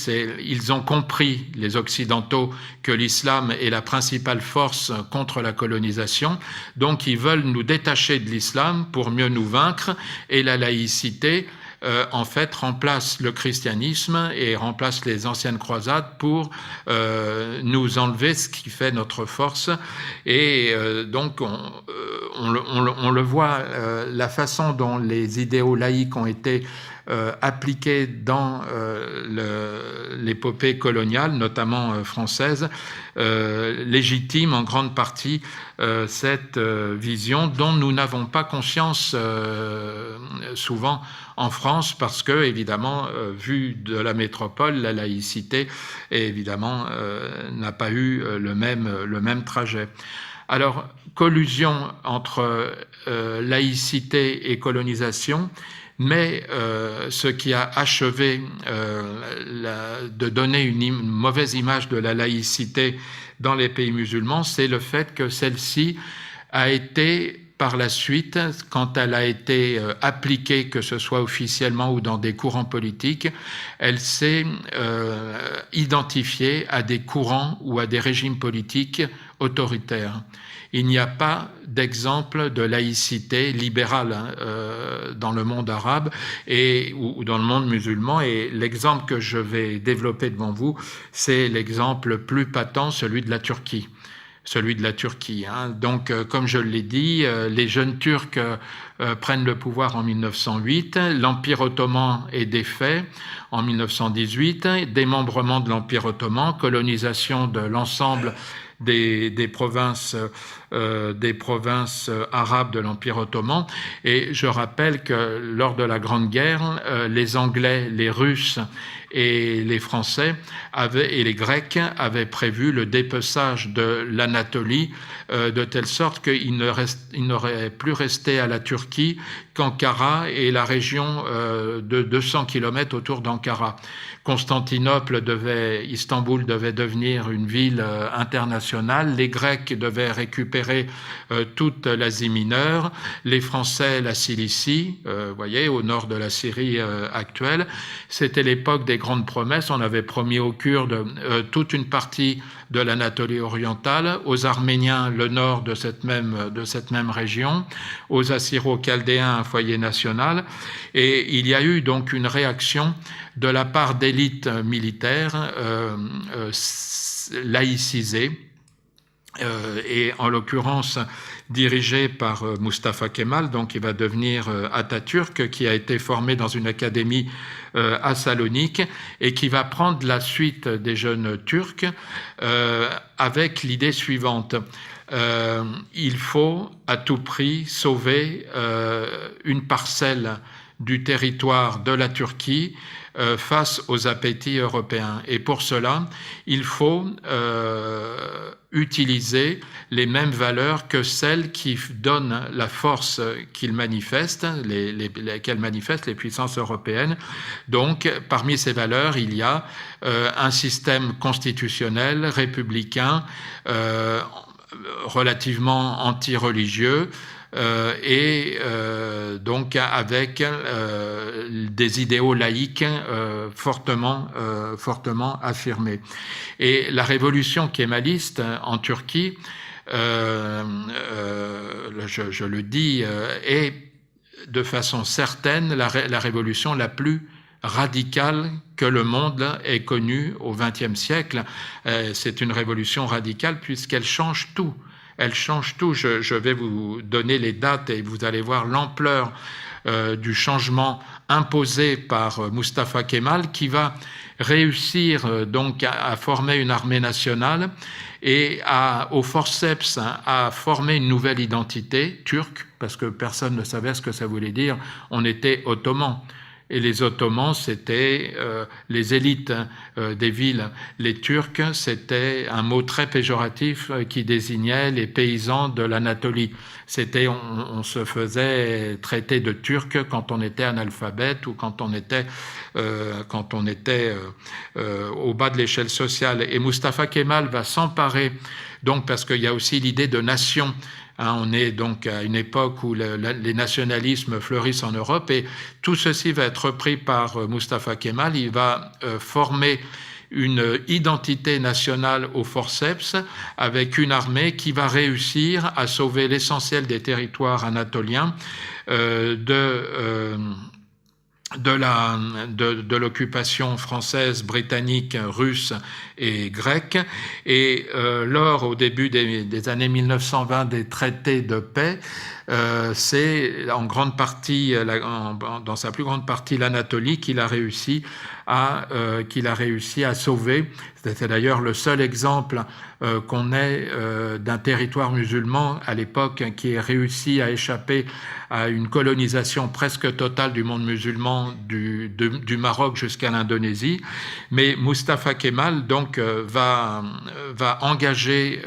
ils ont compris, les Occidentaux, que l'islam est la principale force contre la colonisation, donc ils veulent nous détacher de l'islam pour mieux nous vaincre, et la laïcité en fait remplace le christianisme et remplace les anciennes croisades pour nous enlever ce qui fait notre force. Et donc on le voit, la façon dont les idéaux laïques ont été appliqués dans l'épopée coloniale, notamment française, légitime en grande partie cette vision dont nous n'avons pas conscience souvent en France, parce que, évidemment, vu de la métropole, la laïcité, évidemment, n'a pas eu le même trajet. Alors, collusion entre laïcité et colonisation, mais ce qui a achevé de donner une mauvaise image de la laïcité dans les pays musulmans, c'est le fait que celle-ci a été, par la suite, quand elle a été appliquée, que ce soit officiellement ou dans des courants politiques, elle s'est identifiée à des courants ou à des régimes politiques autoritaires. Il n'y a pas d'exemple de laïcité libérale dans le monde arabe ou dans le monde musulman. Et l'exemple que je vais développer devant vous, c'est l'exemple plus patent, celui de la Turquie. Donc, comme je l'ai dit, les jeunes Turcs prennent le pouvoir en 1908, l'Empire ottoman est défait en 1918, démembrement de l'Empire ottoman, colonisation de l'ensemble des provinces des provinces arabes de l'Empire ottoman. Et je rappelle que lors de la Grande Guerre, les Anglais, les Russes et les Français et les Grecs avaient prévu le dépeçage de l'Anatolie de telle sorte qu'il n'aurait plus resté à la Turquie qu'Ankara et la région de 200 km autour d'Ankara. Istanbul devait devenir une ville internationale. Les Grecs devaient récupérer toute l'Asie mineure, les Français la Cilicie, voyez, au nord de la Syrie actuelle. C'était l'époque des grandes promesses. On avait promis aux Kurdes toute une partie de l'Anatolie orientale, aux Arméniens le nord de cette même région, aux Assyro-Chaldéens un foyer national. Et il y a eu donc une réaction de la part d'élites militaires laïcisées, et en l'occurrence dirigé par Mustafa Kemal, donc il va devenir Atatürk, qui a été formé dans une académie à Salonique et qui va prendre la suite des jeunes Turcs avec l'idée suivante. Il faut à tout prix sauver une parcelle du territoire de la Turquie face aux appétits européens. Et pour cela, il faut utiliser les mêmes valeurs que celles qui donnent la force qu'ils manifestent, qu'elles manifestent les puissances européennes. Donc, parmi ces valeurs, il y a un système constitutionnel, républicain, relativement anti-religieux, donc avec des idéaux laïques fortement affirmés. Et la révolution kémaliste en Turquie, je le dis, est de façon certaine la révolution la plus radicale que le monde ait connue au XXe siècle. C'est une révolution radicale puisqu'elle change tout. Elle change tout. Je vais vous donner les dates et vous allez voir l'ampleur du changement imposé par Mustafa Kemal, qui va réussir donc à former une armée nationale et au forceps à former une nouvelle identité turque, parce que personne ne savait ce que ça voulait dire. On était ottomans. Et les Ottomans, c'était les élites des villes. Les Turcs, c'était un mot très péjoratif qui désignait les paysans de l'Anatolie. On se faisait traiter de Turc quand on était analphabète ou quand on était au bas de l'échelle sociale. Et Mustafa Kemal va s'emparer, donc parce qu'il y a aussi l'idée de nation. On est donc à une époque où les nationalismes fleurissent en Europe et tout ceci va être repris par Mustafa Kemal. Il va former une identité nationale au forceps avec une armée qui va réussir à sauver l'essentiel des territoires anatoliens de l'occupation française, britannique, russe et grecque. Et au début des années 1920 des traités de paix, c'est en grande partie, dans sa plus grande partie, l'Anatolie qu'il a réussi à sauver. C'est d'ailleurs le seul exemple qu'on ait d'un territoire musulman à l'époque qui ait réussi à échapper à une colonisation presque totale du monde musulman du Maroc jusqu'à l'Indonésie. Mais Mustafa Kemal donc va engager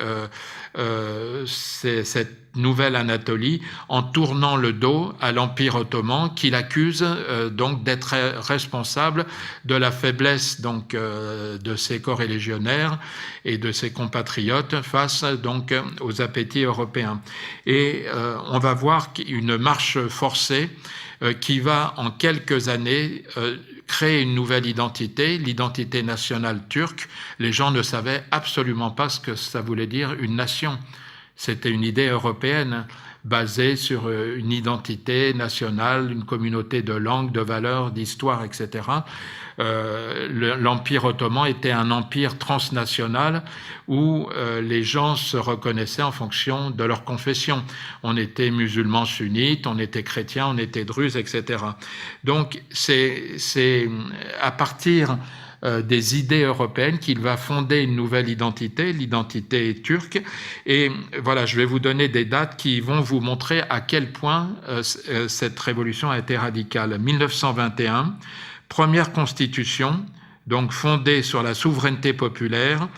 cette nouvelle Anatolie en tournant le dos à l'Empire ottoman qu'il accuse donc d'être responsable de la faiblesse donc de ses corélégionnaires et de ses compatriotes face donc aux appétits européens. Et on va voir une marche forcée qui va en quelques années créer une nouvelle identité, l'identité nationale turque. Les gens ne savaient absolument pas ce que ça voulait dire une nation. C'était une idée européenne basée sur une identité nationale, une communauté de langues, de valeurs, d'histoire, etc. L'Empire ottoman était un empire transnational où les gens se reconnaissaient en fonction de leur confession. On était musulmans sunnites, on était chrétiens, on était druzes, etc. Donc c'est à partir des idées européennes, qu'il va fonder une nouvelle identité, l'identité turque. Et voilà, je vais vous donner des dates qui vont vous montrer à quel point cette révolution a été radicale. 1921, première constitution, donc fondée sur la souveraineté populaire.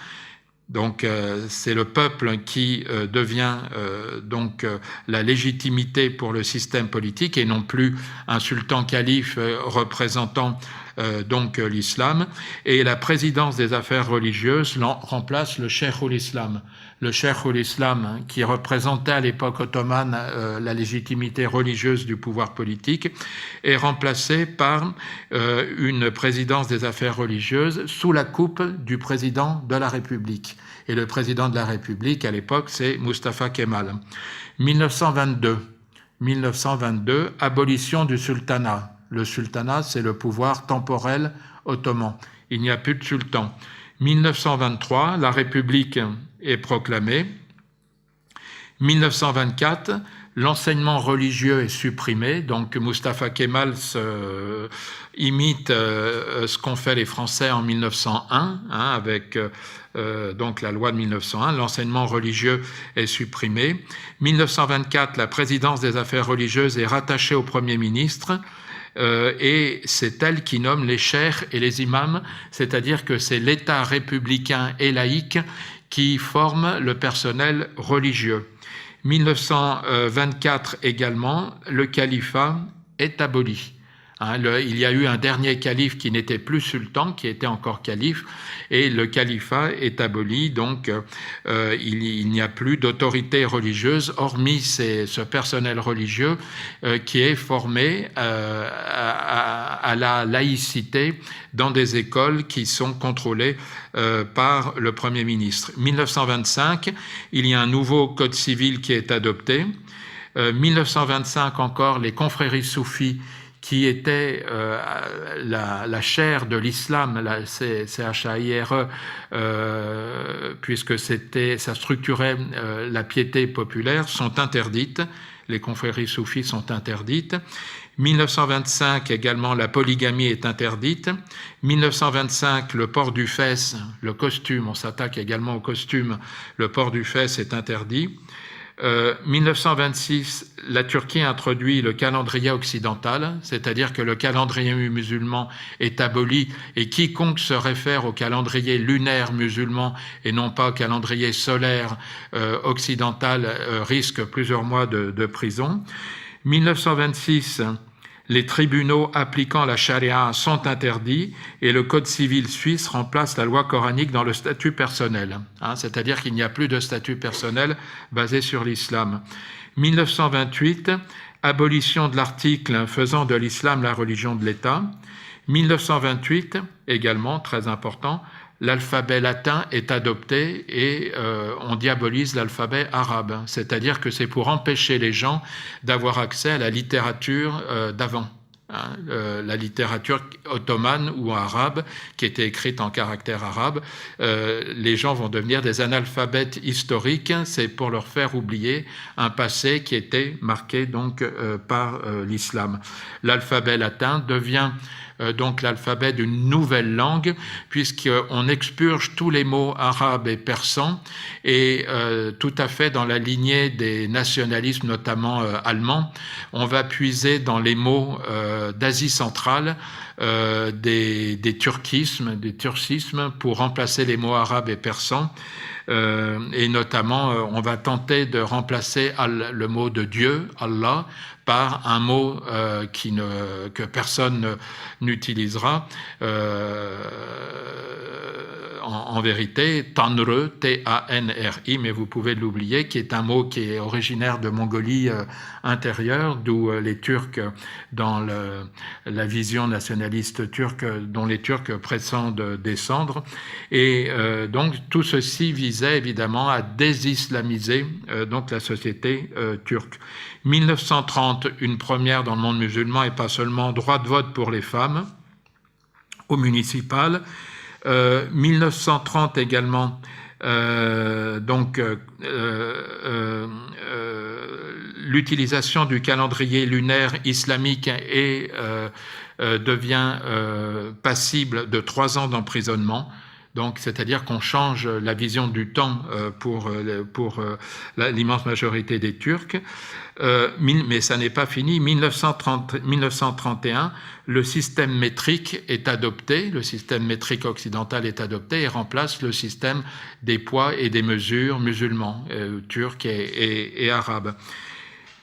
Donc c'est le peuple qui devient la légitimité pour le système politique et non plus un sultan calife représentant l'islam. Et la présidence des affaires religieuses remplace le Cheikh ul-Islam. Le Cheikh ul-Islam, qui représentait à l'époque ottomane la légitimité religieuse du pouvoir politique, est remplacé par une présidence des affaires religieuses sous la coupe du président de la République. Et le président de la République, à l'époque, c'est Mustafa Kemal. 1922, abolition du sultanat. Le sultanat, c'est le pouvoir temporel ottoman. Il n'y a plus de sultan. 1923, la République est proclamée. 1924, l'enseignement religieux est supprimé. Donc Mustafa Kemal imite ce qu'ont fait les Français en 1901, avec la loi de 1901. L'enseignement religieux est supprimé. 1924, la présidence des affaires religieuses est rattachée au Premier ministre. Et c'est elle qui nomme les cheikhs et les imams, c'est-à-dire que c'est l'État républicain et laïque qui forme le personnel religieux. 1924 également, le califat est aboli. Il y a eu un dernier calife qui n'était plus sultan, qui était encore calife, et le califat est aboli, donc il n'y a plus d'autorité religieuse, hormis ce personnel religieux qui est formé à la laïcité dans des écoles qui sont contrôlées par le Premier ministre. 1925, il y a un nouveau code civil qui est adopté. 1925 encore, les confréries soufis qui était la chaire de l'islam, la CHAIRE, puisque ça structurait la piété populaire, sont interdites. Les confréries soufis sont interdites. 1925 également, la polygamie est interdite. 1925, le port du fès, le costume, on s'attaque également au costume, le port du fès est interdit. 1926, la Turquie introduit le calendrier occidental, c'est-à-dire que le calendrier musulman est aboli et quiconque se réfère au calendrier lunaire musulman et non pas au calendrier solaire occidental risque plusieurs mois de prison. 1926, les tribunaux appliquant la charia sont interdits et le code civil suisse remplace la loi coranique dans le statut personnel. C'est-à-dire qu'il n'y a plus de statut personnel basé sur l'islam. 1928, abolition de l'article faisant de l'islam la religion de l'État. 1928, également très important, l'alphabet latin est adopté et on diabolise l'alphabet arabe. C'est-à-dire que c'est pour empêcher les gens d'avoir accès à la littérature d'avant. La littérature ottomane ou arabe qui était écrite en caractère arabe, les gens vont devenir des analphabètes historiques, c'est pour leur faire oublier un passé qui était marqué donc par l'islam. L'alphabet latin devient donc l'alphabet d'une nouvelle langue, puisqu'on expurge tous les mots arabes et persans, et tout à fait dans la lignée des nationalismes, notamment allemands, on va puiser dans les mots d'Asie centrale des turcismes, des turcismes pour remplacer les mots arabes et persans. Et notamment, on va tenter de remplacer le mot de Dieu, Allah, par un mot que personne n'utilisera. En vérité, Tanrı, T-A-N-R-I, mais vous pouvez l'oublier, qui est un mot qui est originaire de Mongolie intérieure, d'où les Turcs, dans la vision nationaliste turque, dont les Turcs prétendent descendre. Et donc tout ceci visait évidemment à désislamiser donc la société turque. 1930, une première dans le monde musulman, et pas seulement droit de vote pour les femmes au municipal. 1930 également, l'utilisation du calendrier lunaire islamique devient passible de 3 ans d'emprisonnement. Donc, c'est-à-dire qu'on change la vision du temps pour l'immense majorité des Turcs. Mais ça n'est pas fini. 1931, le système métrique est adopté, le système métrique occidental est adopté et remplace le système des poids et des mesures musulmans, turcs et arabes.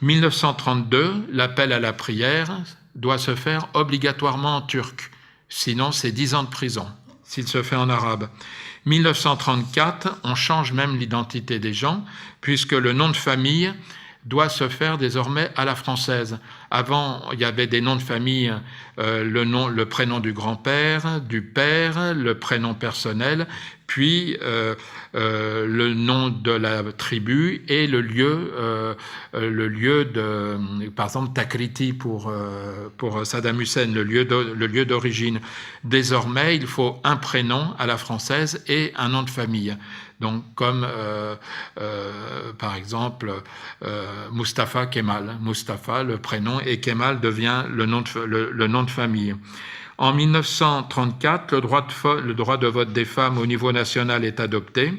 1932, l'appel à la prière doit se faire obligatoirement en turc, sinon c'est 10 ans de prison. S'il se fait en arabe. 1934, on change même l'identité des gens, puisque le nom de famille doit se faire désormais à la française. Avant, il y avait des noms de famille, le prénom du grand-père, du père, le prénom personnel, puis le nom de la tribu et le lieu de, par exemple, Takriti pour Saddam Hussein, le lieu d'origine. Désormais, il faut un prénom à la française et un nom de famille. Donc, comme par exemple Mustafa Kemal. Mustafa, le prénom, et Kemal devient le nom de famille. En 1934, le droit de vote des femmes au niveau national est adopté.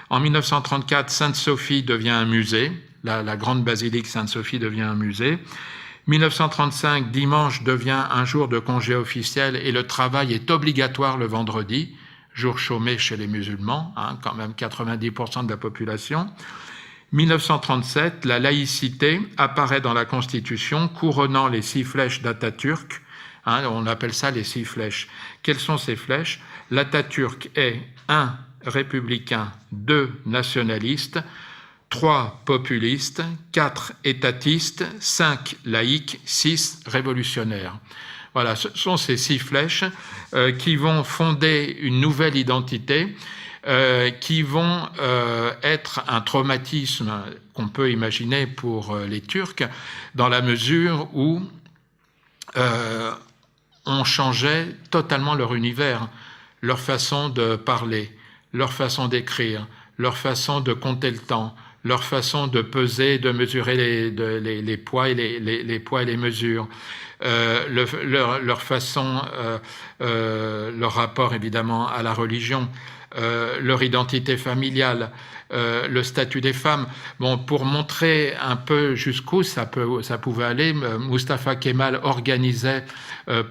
En 1934, Sainte-Sophie devient un musée. La grande basilique Sainte-Sophie devient un musée. 1935, dimanche devient un jour de congé officiel et le travail est obligatoire le vendredi, jour chômé chez les musulmans, quand même 90% de la population. 1937, la laïcité apparaît dans la Constitution, couronnant les 6 flèches d'Atatürk. On appelle ça les 6 flèches. Quelles sont ces flèches? L'Atatürk est 1. républicain, 2. nationaliste, 3. populiste, 4. étatiste, 5. laïque, 6. révolutionnaire. Voilà, ce sont ces 6 flèches qui vont fonder une nouvelle identité, qui vont être un traumatisme qu'on peut imaginer pour les Turcs, dans la mesure où on changeait totalement leur univers, leur façon de parler, leur façon d'écrire, leur façon de compter le temps, leur façon de peser, de mesurer les poids et les poids et les mesures, leur façon, leur rapport évidemment à la religion, leur identité familiale, le statut des femmes. Bon, pour montrer un peu jusqu'où ça pouvait aller, Mustafa Kemal organisait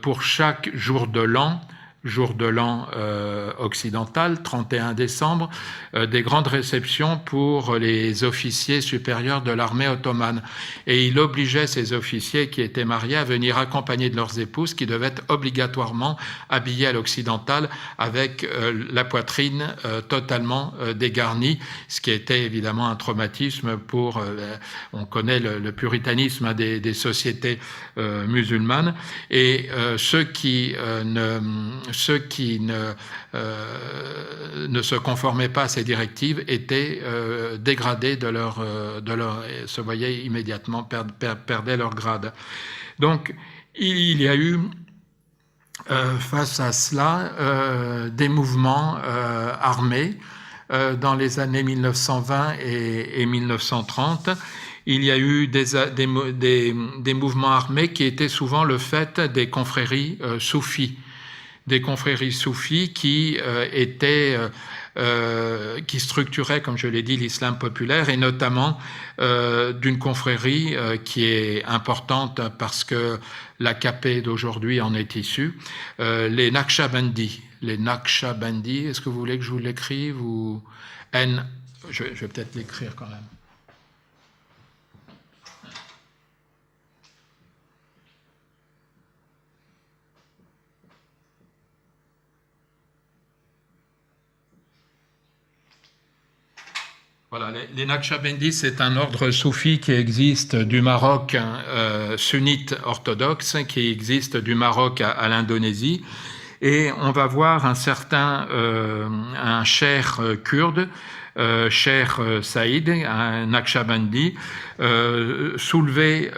pour chaque jour de l'an occidental, 31 décembre, des grandes réceptions pour les officiers supérieurs de l'armée ottomane. Et il obligeait ces officiers qui étaient mariés à venir accompagnés de leurs épouses, qui devaient être obligatoirement habillés à l'occidental avec la poitrine totalement dégarnie, ce qui était évidemment un traumatisme pour, on connaît le puritanisme des sociétés musulmanes, et ceux qui ne se conformaient pas à ces directives étaient dégradés se voyaient immédiatement perdaient leur grade. Donc il y a eu face à cela des mouvements armés dans les années 1920 et 1930. Il y a eu des mouvements armés qui étaient souvent le fait des confréries soufis. Des confréries soufis qui structuraient, comme je l'ai dit, l'islam populaire, et notamment d'une confrérie qui est importante parce que l'AKP d'aujourd'hui en est issue, les Naqshbandis. Les Naqshbandis, est-ce que vous voulez que je vous l'écrive ou je vais peut-être l'écrire quand même. Voilà, les Naqshbandis, c'est un ordre soufi qui existe du Maroc sunnite orthodoxe, qui existe du Maroc à l'Indonésie. Et on va voir un cheikh kurde, Cheikh Saïd, un Naqshbandi, soulever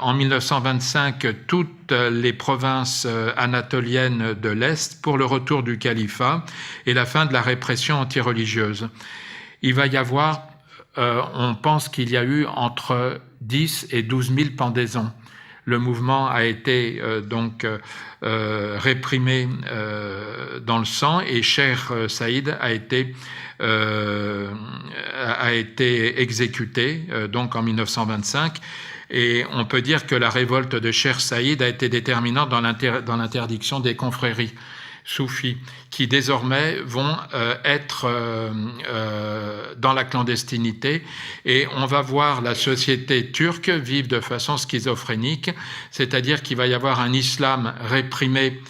en 1925 toutes les provinces anatoliennes de l'Est pour le retour du califat et la fin de la répression anti-religieuse. Il va y avoir, on pense qu'il y a eu entre 10 et 12 000 pendaisons. Le mouvement a été réprimé dans le sang et Cheikh Saïd a été exécuté donc en 1925. Et on peut dire que la révolte de Cheikh Saïd a été déterminante dans l'interdiction des confréries soufis, qui désormais vont être dans la clandestinité. Et on va voir la société turque vivre de façon schizophrénique, c'est-à-dire qu'il va y avoir un islam réprimé,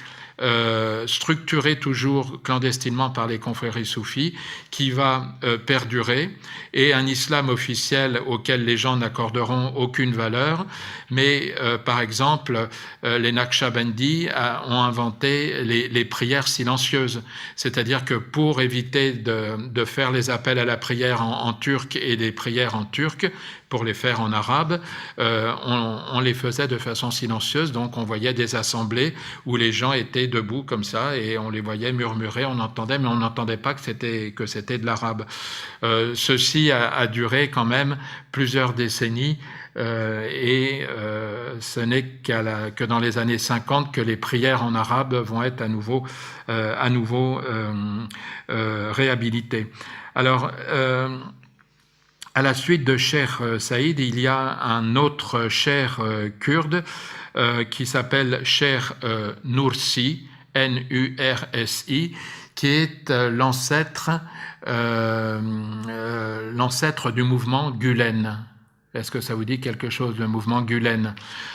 structuré toujours clandestinement par les confréries soufis, qui va perdurer, et un islam officiel auquel les gens n'accorderont aucune valeur. Mais par exemple, les Naqshbandis ont inventé les prières silencieuses, c'est-à-dire que pour éviter de faire les appels à la prière en turc et des prières en turc, pour les faire en arabe, on les faisait de façon silencieuse, donc on voyait des assemblées où les gens étaient debout comme ça et on les voyait murmurer, on entendait, mais on n'entendait pas que c'était de l'arabe. Ceci a duré quand même plusieurs décennies et ce n'est que dans les années 50 que les prières en arabe vont être à nouveau réhabilitées. Alors, à la suite de Cheikh Saïd, il y a un autre cheikh kurde qui s'appelle Cheikh Nursi, Nursi, qui est l'ancêtre du mouvement Gülen. Est-ce que ça vous dit quelque chose, le mouvement Gülen?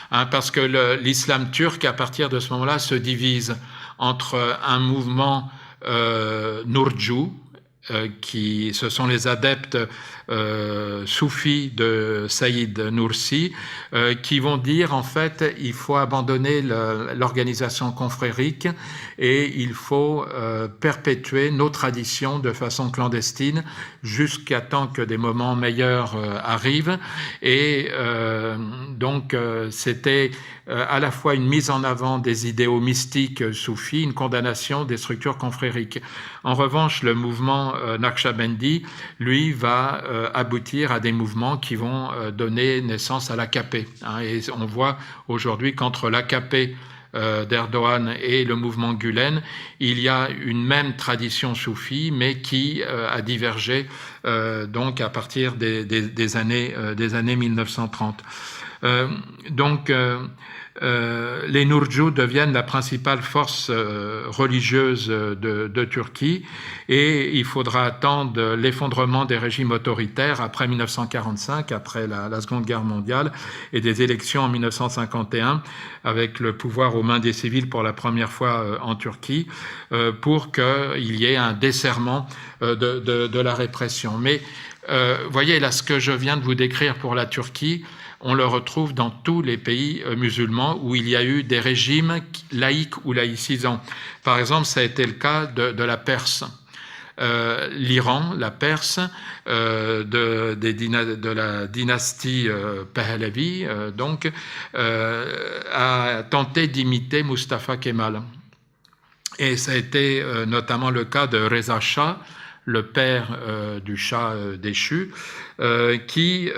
Parce que l'islam turc, à partir de ce moment-là, se divise entre un mouvement Nurcu, ce sont les adeptes soufis de Saïd Nursi, qui vont dire en fait il faut abandonner l'organisation confrérique et il faut perpétuer nos traditions de façon clandestine jusqu'à temps que des moments meilleurs arrivent. Et donc c'était à la fois une mise en avant des idéaux mystiques soufis, une condamnation des structures confrériques. En revanche, le mouvement Naqshbandi, lui, va aboutir à des mouvements qui vont donner naissance à l'AKP. Et on voit aujourd'hui qu'entre l'AKP d'Erdogan et le mouvement Gülen, il y a une même tradition soufie, mais qui a divergé donc à partir des années 1930. Les Nurcu deviennent la principale force religieuse de Turquie et il faudra attendre l'effondrement des régimes autoritaires après 1945, après la Seconde Guerre mondiale et des élections en 1951 avec le pouvoir aux mains des civils pour la première fois en Turquie pour qu'il y ait un desserrement de la répression. Mais voyez là ce que je viens de vous décrire pour la Turquie, on le retrouve dans tous les pays musulmans où il y a eu des régimes laïques ou laïcisants. Par exemple, ça a été le cas de la Perse. L'Iran, la Perse, de la dynastie Pahlavi, a tenté d'imiter Mustafa Kemal. Et ça a été notamment le cas de Reza Shah, le père du Shah déchu, qui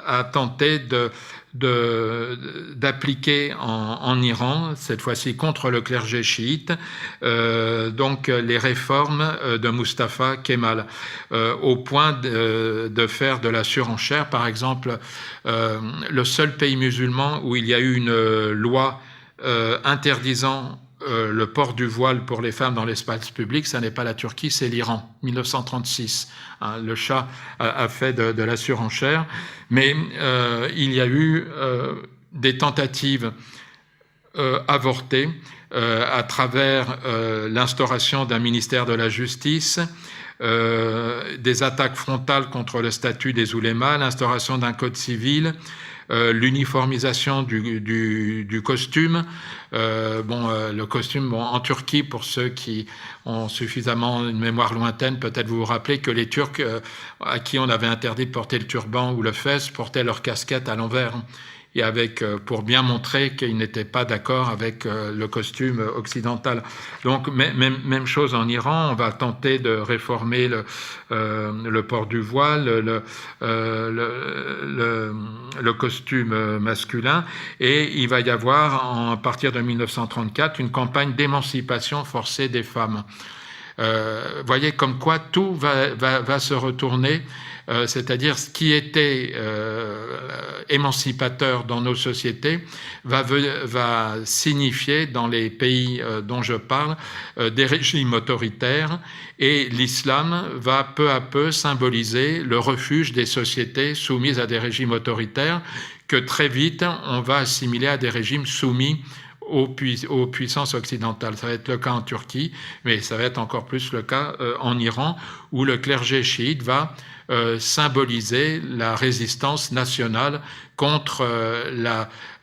a tenté d'appliquer en Iran, cette fois-ci contre le clergé chiite, donc les réformes de Mustafa Kemal, au point de faire de la surenchère. Par exemple, le seul pays musulman où il y a eu une loi interdisant le port du voile pour les femmes dans l'espace public, ça n'est pas la Turquie, c'est l'Iran, 1936. Le Shah a fait de la surenchère, mais il y a eu des tentatives avortées à travers l'instauration d'un ministère de la Justice, des attaques frontales contre le statut des oulémas, l'instauration d'un code civil, l'uniformisation du costume. Le costume, en Turquie, pour ceux qui ont suffisamment une mémoire lointaine, peut-être vous vous rappelez que les Turcs à qui on avait interdit de porter le turban ou le fès portaient leur casquette à l'envers. et pour bien montrer qu'il n'était pas d'accord avec le costume occidental. Donc même chose en Iran, on va tenter de réformer le port du voile, le costume masculin, et il va y avoir à partir de 1934 une campagne d'émancipation forcée des femmes. Voyez comme quoi tout va se retourner, c'est-à-dire ce qui était émancipateur dans nos sociétés va signifier dans les pays dont je parle des régimes autoritaires, et l'islam va peu à peu symboliser le refuge des sociétés soumises à des régimes autoritaires que très vite on va assimiler à des régimes soumis aux puissances occidentales. Ça va être le cas en Turquie, mais ça va être encore plus le cas en Iran, où le clergé chiite va symboliser la résistance nationale contre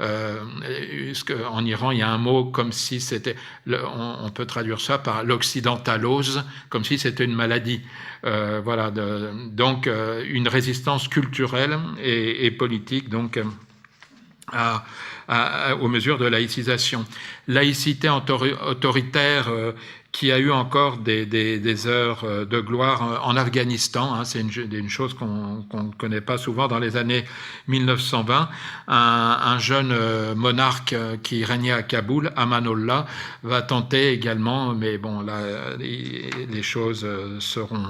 en Iran, il y a un mot comme si c'était, on peut traduire ça par l'occidentalose, comme si c'était une maladie. Voilà, donc une résistance culturelle et politique, donc aux mesures de laïcisation. Laïcité autoritaire qui a eu encore des heures de gloire en Afghanistan. Hein, c'est une chose qu'on ne connaît pas souvent. Dans les années 1920, un jeune monarque qui régnait à Kaboul, Amanullah, va tenter également, mais bon, là, les choses seront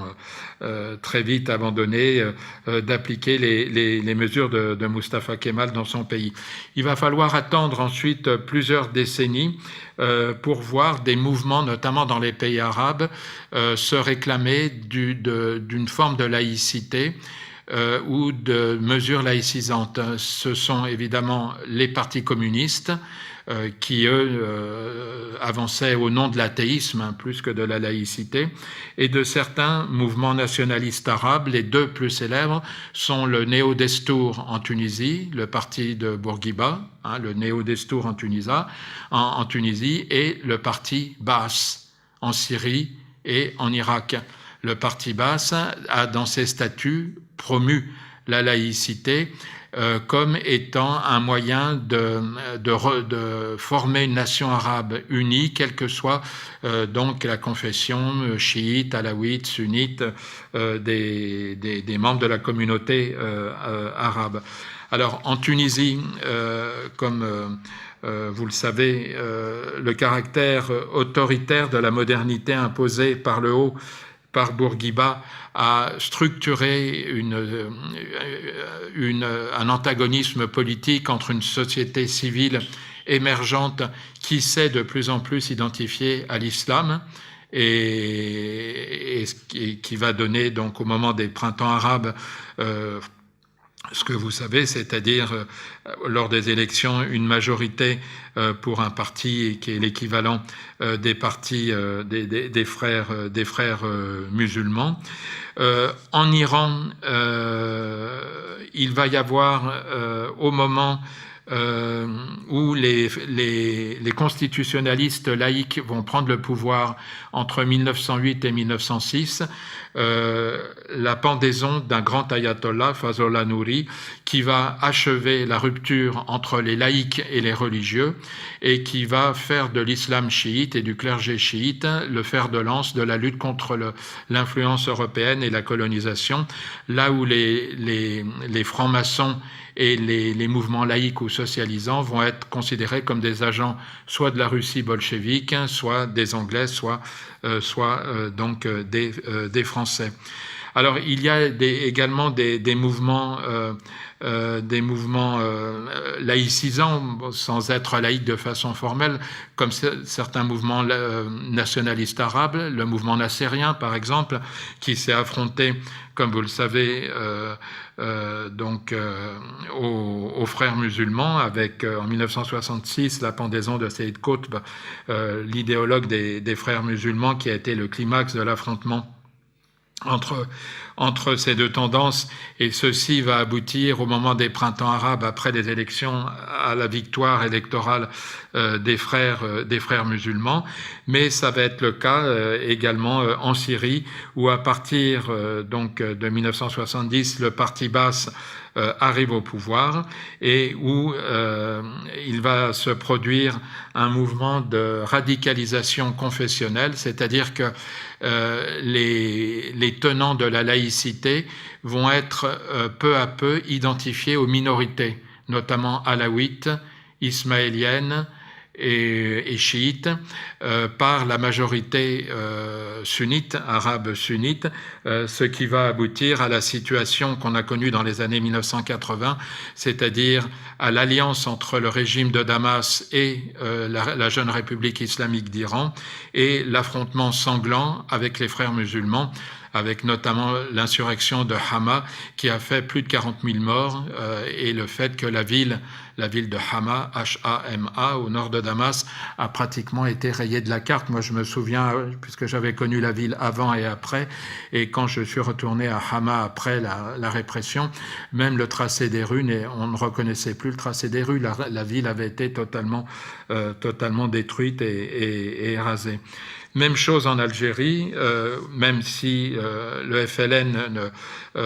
très vite abandonnées, d'appliquer les mesures de Mustafa Kemal dans son pays. Il va falloir attendre ensuite plusieurs décennies pour voir des mouvements, notamment dans les pays arabes, se réclamer d'une forme de laïcité ou de mesures laïcisantes. Ce sont évidemment les partis communistes qui, eux, avançaient au nom de l'athéisme plus que de la laïcité, et de certains mouvements nationalistes arabes. Les deux plus célèbres sont le Néo-Destour en Tunisie, le parti de Bourguiba, le Néo-Destour en Tunisie, et le parti Baas en Syrie et en Irak. Le parti Baas a, dans ses statuts, promu la laïcité comme étant un moyen de former une nation arabe unie, quelle que soit donc la confession chiite, alawite, sunnite des membres de la communauté arabe. Alors en Tunisie, comme vous le savez, le caractère autoritaire de la modernité imposée par le haut, par Bourguiba, a structuré un antagonisme politique entre une société civile émergente qui s'est de plus en plus identifiée à l'islam et qui va donner donc au moment des printemps arabes ce que vous savez, c'est-à-dire lors des élections, une majorité pour un parti qui est l'équivalent des partis des frères musulmans. En Iran, il va y avoir au moment où les constitutionnalistes laïcs vont prendre le pouvoir entre 1908 et 1906, la pendaison d'un grand ayatollah, Fazlollah Nouri, qui va achever la rupture entre les laïcs et les religieux et qui va faire de l'islam chiite et du clergé chiite le fer de lance de la lutte contre l'influence européenne et la colonisation, là où les francs-maçons et les mouvements laïcs ou socialisants vont être considérés comme des agents soit de la Russie bolchevique, soit des Anglais, soit donc des Français. Alors il y a également des mouvements laïcisants, sans être laïcs de façon formelle, comme certains mouvements nationalistes arabes, le mouvement nassérien par exemple, qui s'est affronté, comme vous le savez, aux frères musulmans, avec en 1966 la pendaison de Sayyid Qutb, l'idéologue des frères musulmans, qui a été le climax de l'affrontement entre ces deux tendances, et ceci va aboutir au moment des printemps arabes, après les élections, à la victoire électorale des frères musulmans. Mais ça va être le cas également en Syrie, où à partir donc de 1970, le parti Baas arrive au pouvoir et où il va se produire un mouvement de radicalisation confessionnelle, c'est-à-dire que les tenants de la laïcité vont être peu à peu identifiés aux minorités, notamment alaouites, ismaéliennes et chiites, par la majorité sunnite, arabe sunnite, ce qui va aboutir à la situation qu'on a connue dans les années 1980, c'est-à-dire à l'alliance entre le régime de Damas et la jeune République islamique d'Iran, et l'affrontement sanglant avec les frères musulmans, avec notamment l'insurrection de Hama qui a fait plus de 40 000 morts, et le fait que la ville de Hama, H-A-M-A, au nord de Damas, a pratiquement été rayée de la carte. Moi, je me souviens, puisque j'avais connu la ville avant et après, et quand je suis retourné à Hama après la répression, même le tracé des rues, on ne reconnaissait plus le tracé des rues. La ville avait été totalement détruite et rasée. Même chose en Algérie, même si le FLN ne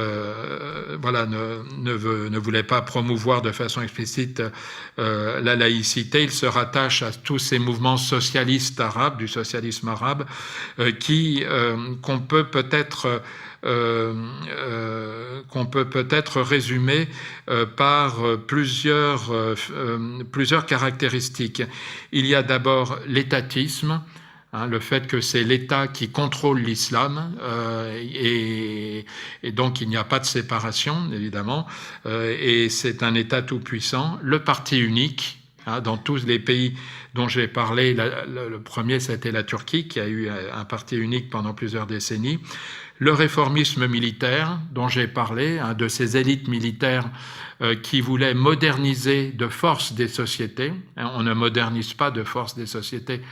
voulait pas promouvoir de façon explicite la laïcité, il se rattache à tous ces mouvements socialistes arabes, du socialisme arabe, qu'on peut peut-être résumer par plusieurs caractéristiques. Il y a d'abord l'étatisme, le fait que c'est l'État qui contrôle l'islam, et donc il n'y a pas de séparation, évidemment, et c'est un État tout-puissant. Le parti unique, dans tous les pays dont j'ai parlé, le premier c'était la Turquie, qui a eu un parti unique pendant plusieurs décennies. Le réformisme militaire, dont j'ai parlé, de ces élites militaires qui voulaient moderniser de force des sociétés. On ne modernise pas de force des sociétés.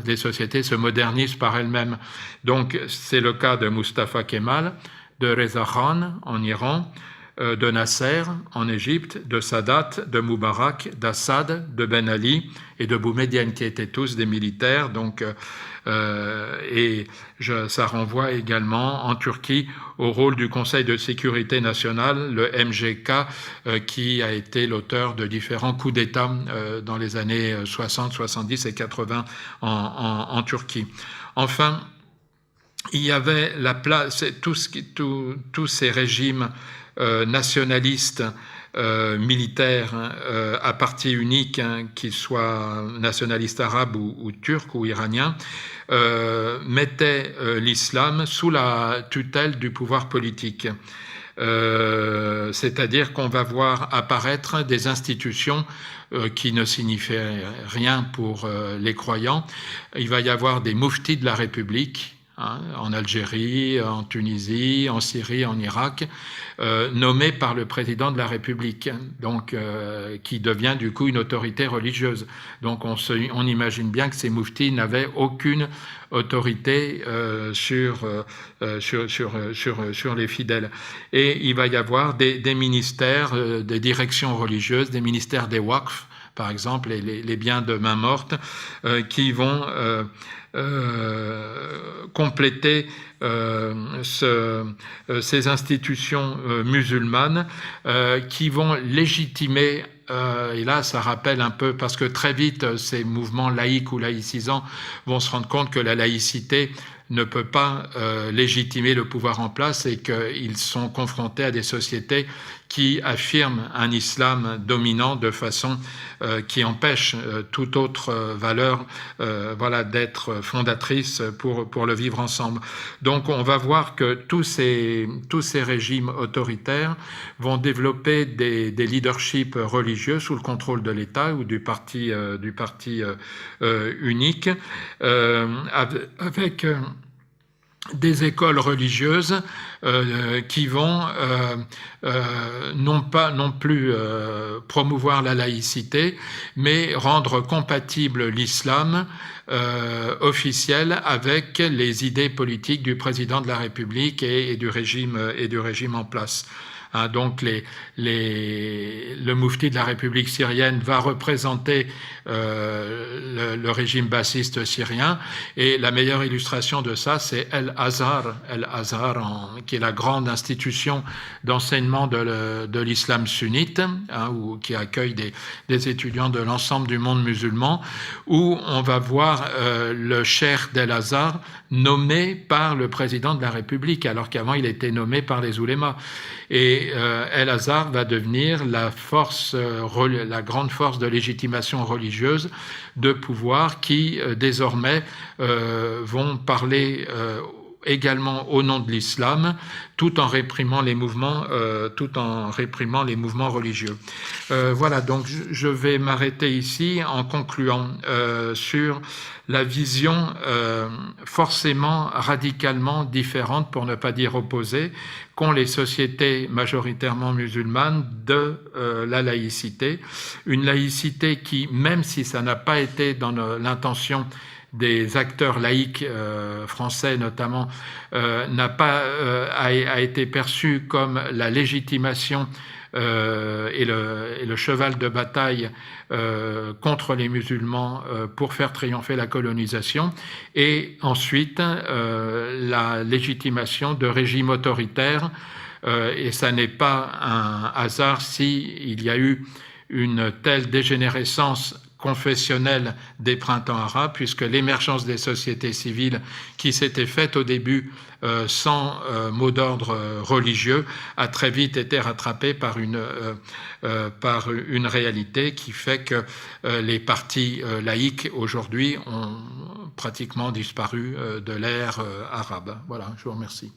Les sociétés se modernisent par elles-mêmes. Donc, c'est le cas de Mustafa Kemal, de Reza Khan en Iran, de Nasser en Égypte, de Sadat, de Moubarak, d'Assad, de Ben Ali et de Boumedienne, qui étaient tous des militaires. Donc, ça renvoie également en Turquie au rôle du Conseil de sécurité nationale, le MGK, qui a été l'auteur de différents coups d'État dans les années 60, 70 et 80 en Turquie. Enfin, il y avait la place, tous ces régimes nationalistes militaires à parti unique, qu'ils soient nationalistes arabes ou turcs ou iraniens, mettaient l'islam sous la tutelle du pouvoir politique. C'est-à-dire qu'on va voir apparaître des institutions qui ne signifiaient rien pour les croyants. Il va y avoir des mouftis de la République, en Algérie, en Tunisie, en Syrie, en Irak, nommé par le président de la République, donc qui devient du coup une autorité religieuse. Donc on imagine bien que ces mouftis n'avaient aucune autorité sur les fidèles. Et il va y avoir des ministères, des directions religieuses, des ministères des Waqf, par exemple, les biens de main morte, qui vont compléter ces institutions musulmanes, qui vont légitimer, et là ça rappelle un peu, parce que très vite ces mouvements laïques ou laïcisants vont se rendre compte que la laïcité ne peut pas légitimer le pouvoir en place, et qu'ils sont confrontés à des sociétés qui affirment un islam dominant de façon qui empêche toute autre valeur d'être fondatrice pour le vivre ensemble. Donc on va voir que tous ces régimes autoritaires vont développer des leaderships religieux sous le contrôle de l'État ou du parti unique, avec des écoles religieuses qui vont non plus promouvoir la laïcité, mais rendre compatible l'islam officiel avec les idées politiques du président de la République et du régime en place. Donc le moufti de la République syrienne va représenter le régime bassiste syrien. Et la meilleure illustration de ça, c'est El Azhar, qui est la grande institution d'enseignement de l'islam sunnite, qui accueille des étudiants de l'ensemble du monde musulman, où on va voir le cheikh d'El Azhar nommé par le président de la République, alors qu'avant il était nommé par les oulémas. Et El Azhar va devenir la grande force de légitimation religieuse de pouvoir qui désormais vont parler également au nom de l'islam, tout en réprimant les mouvements religieux. Voilà, donc je vais m'arrêter ici en concluant sur la vision forcément radicalement différente, pour ne pas dire opposée, qu'ont les sociétés majoritairement musulmanes de la laïcité. Une laïcité qui, même si ça n'a pas été dans l'intention des acteurs laïcs français notamment, a été perçue comme la légitimation et le cheval de bataille contre les musulmans pour faire triompher la colonisation, et ensuite la légitimation de régimes autoritaires, et ça n'est pas un hasard si il y a eu une telle dégénérescence confessionnelle des printemps arabes, puisque l'émergence des sociétés civiles qui s'était faite au début sans mot d'ordre religieux a très vite été rattrapée par une réalité qui fait que les partis laïcs aujourd'hui ont pratiquement disparu de l'ère arabe. Voilà, je vous remercie.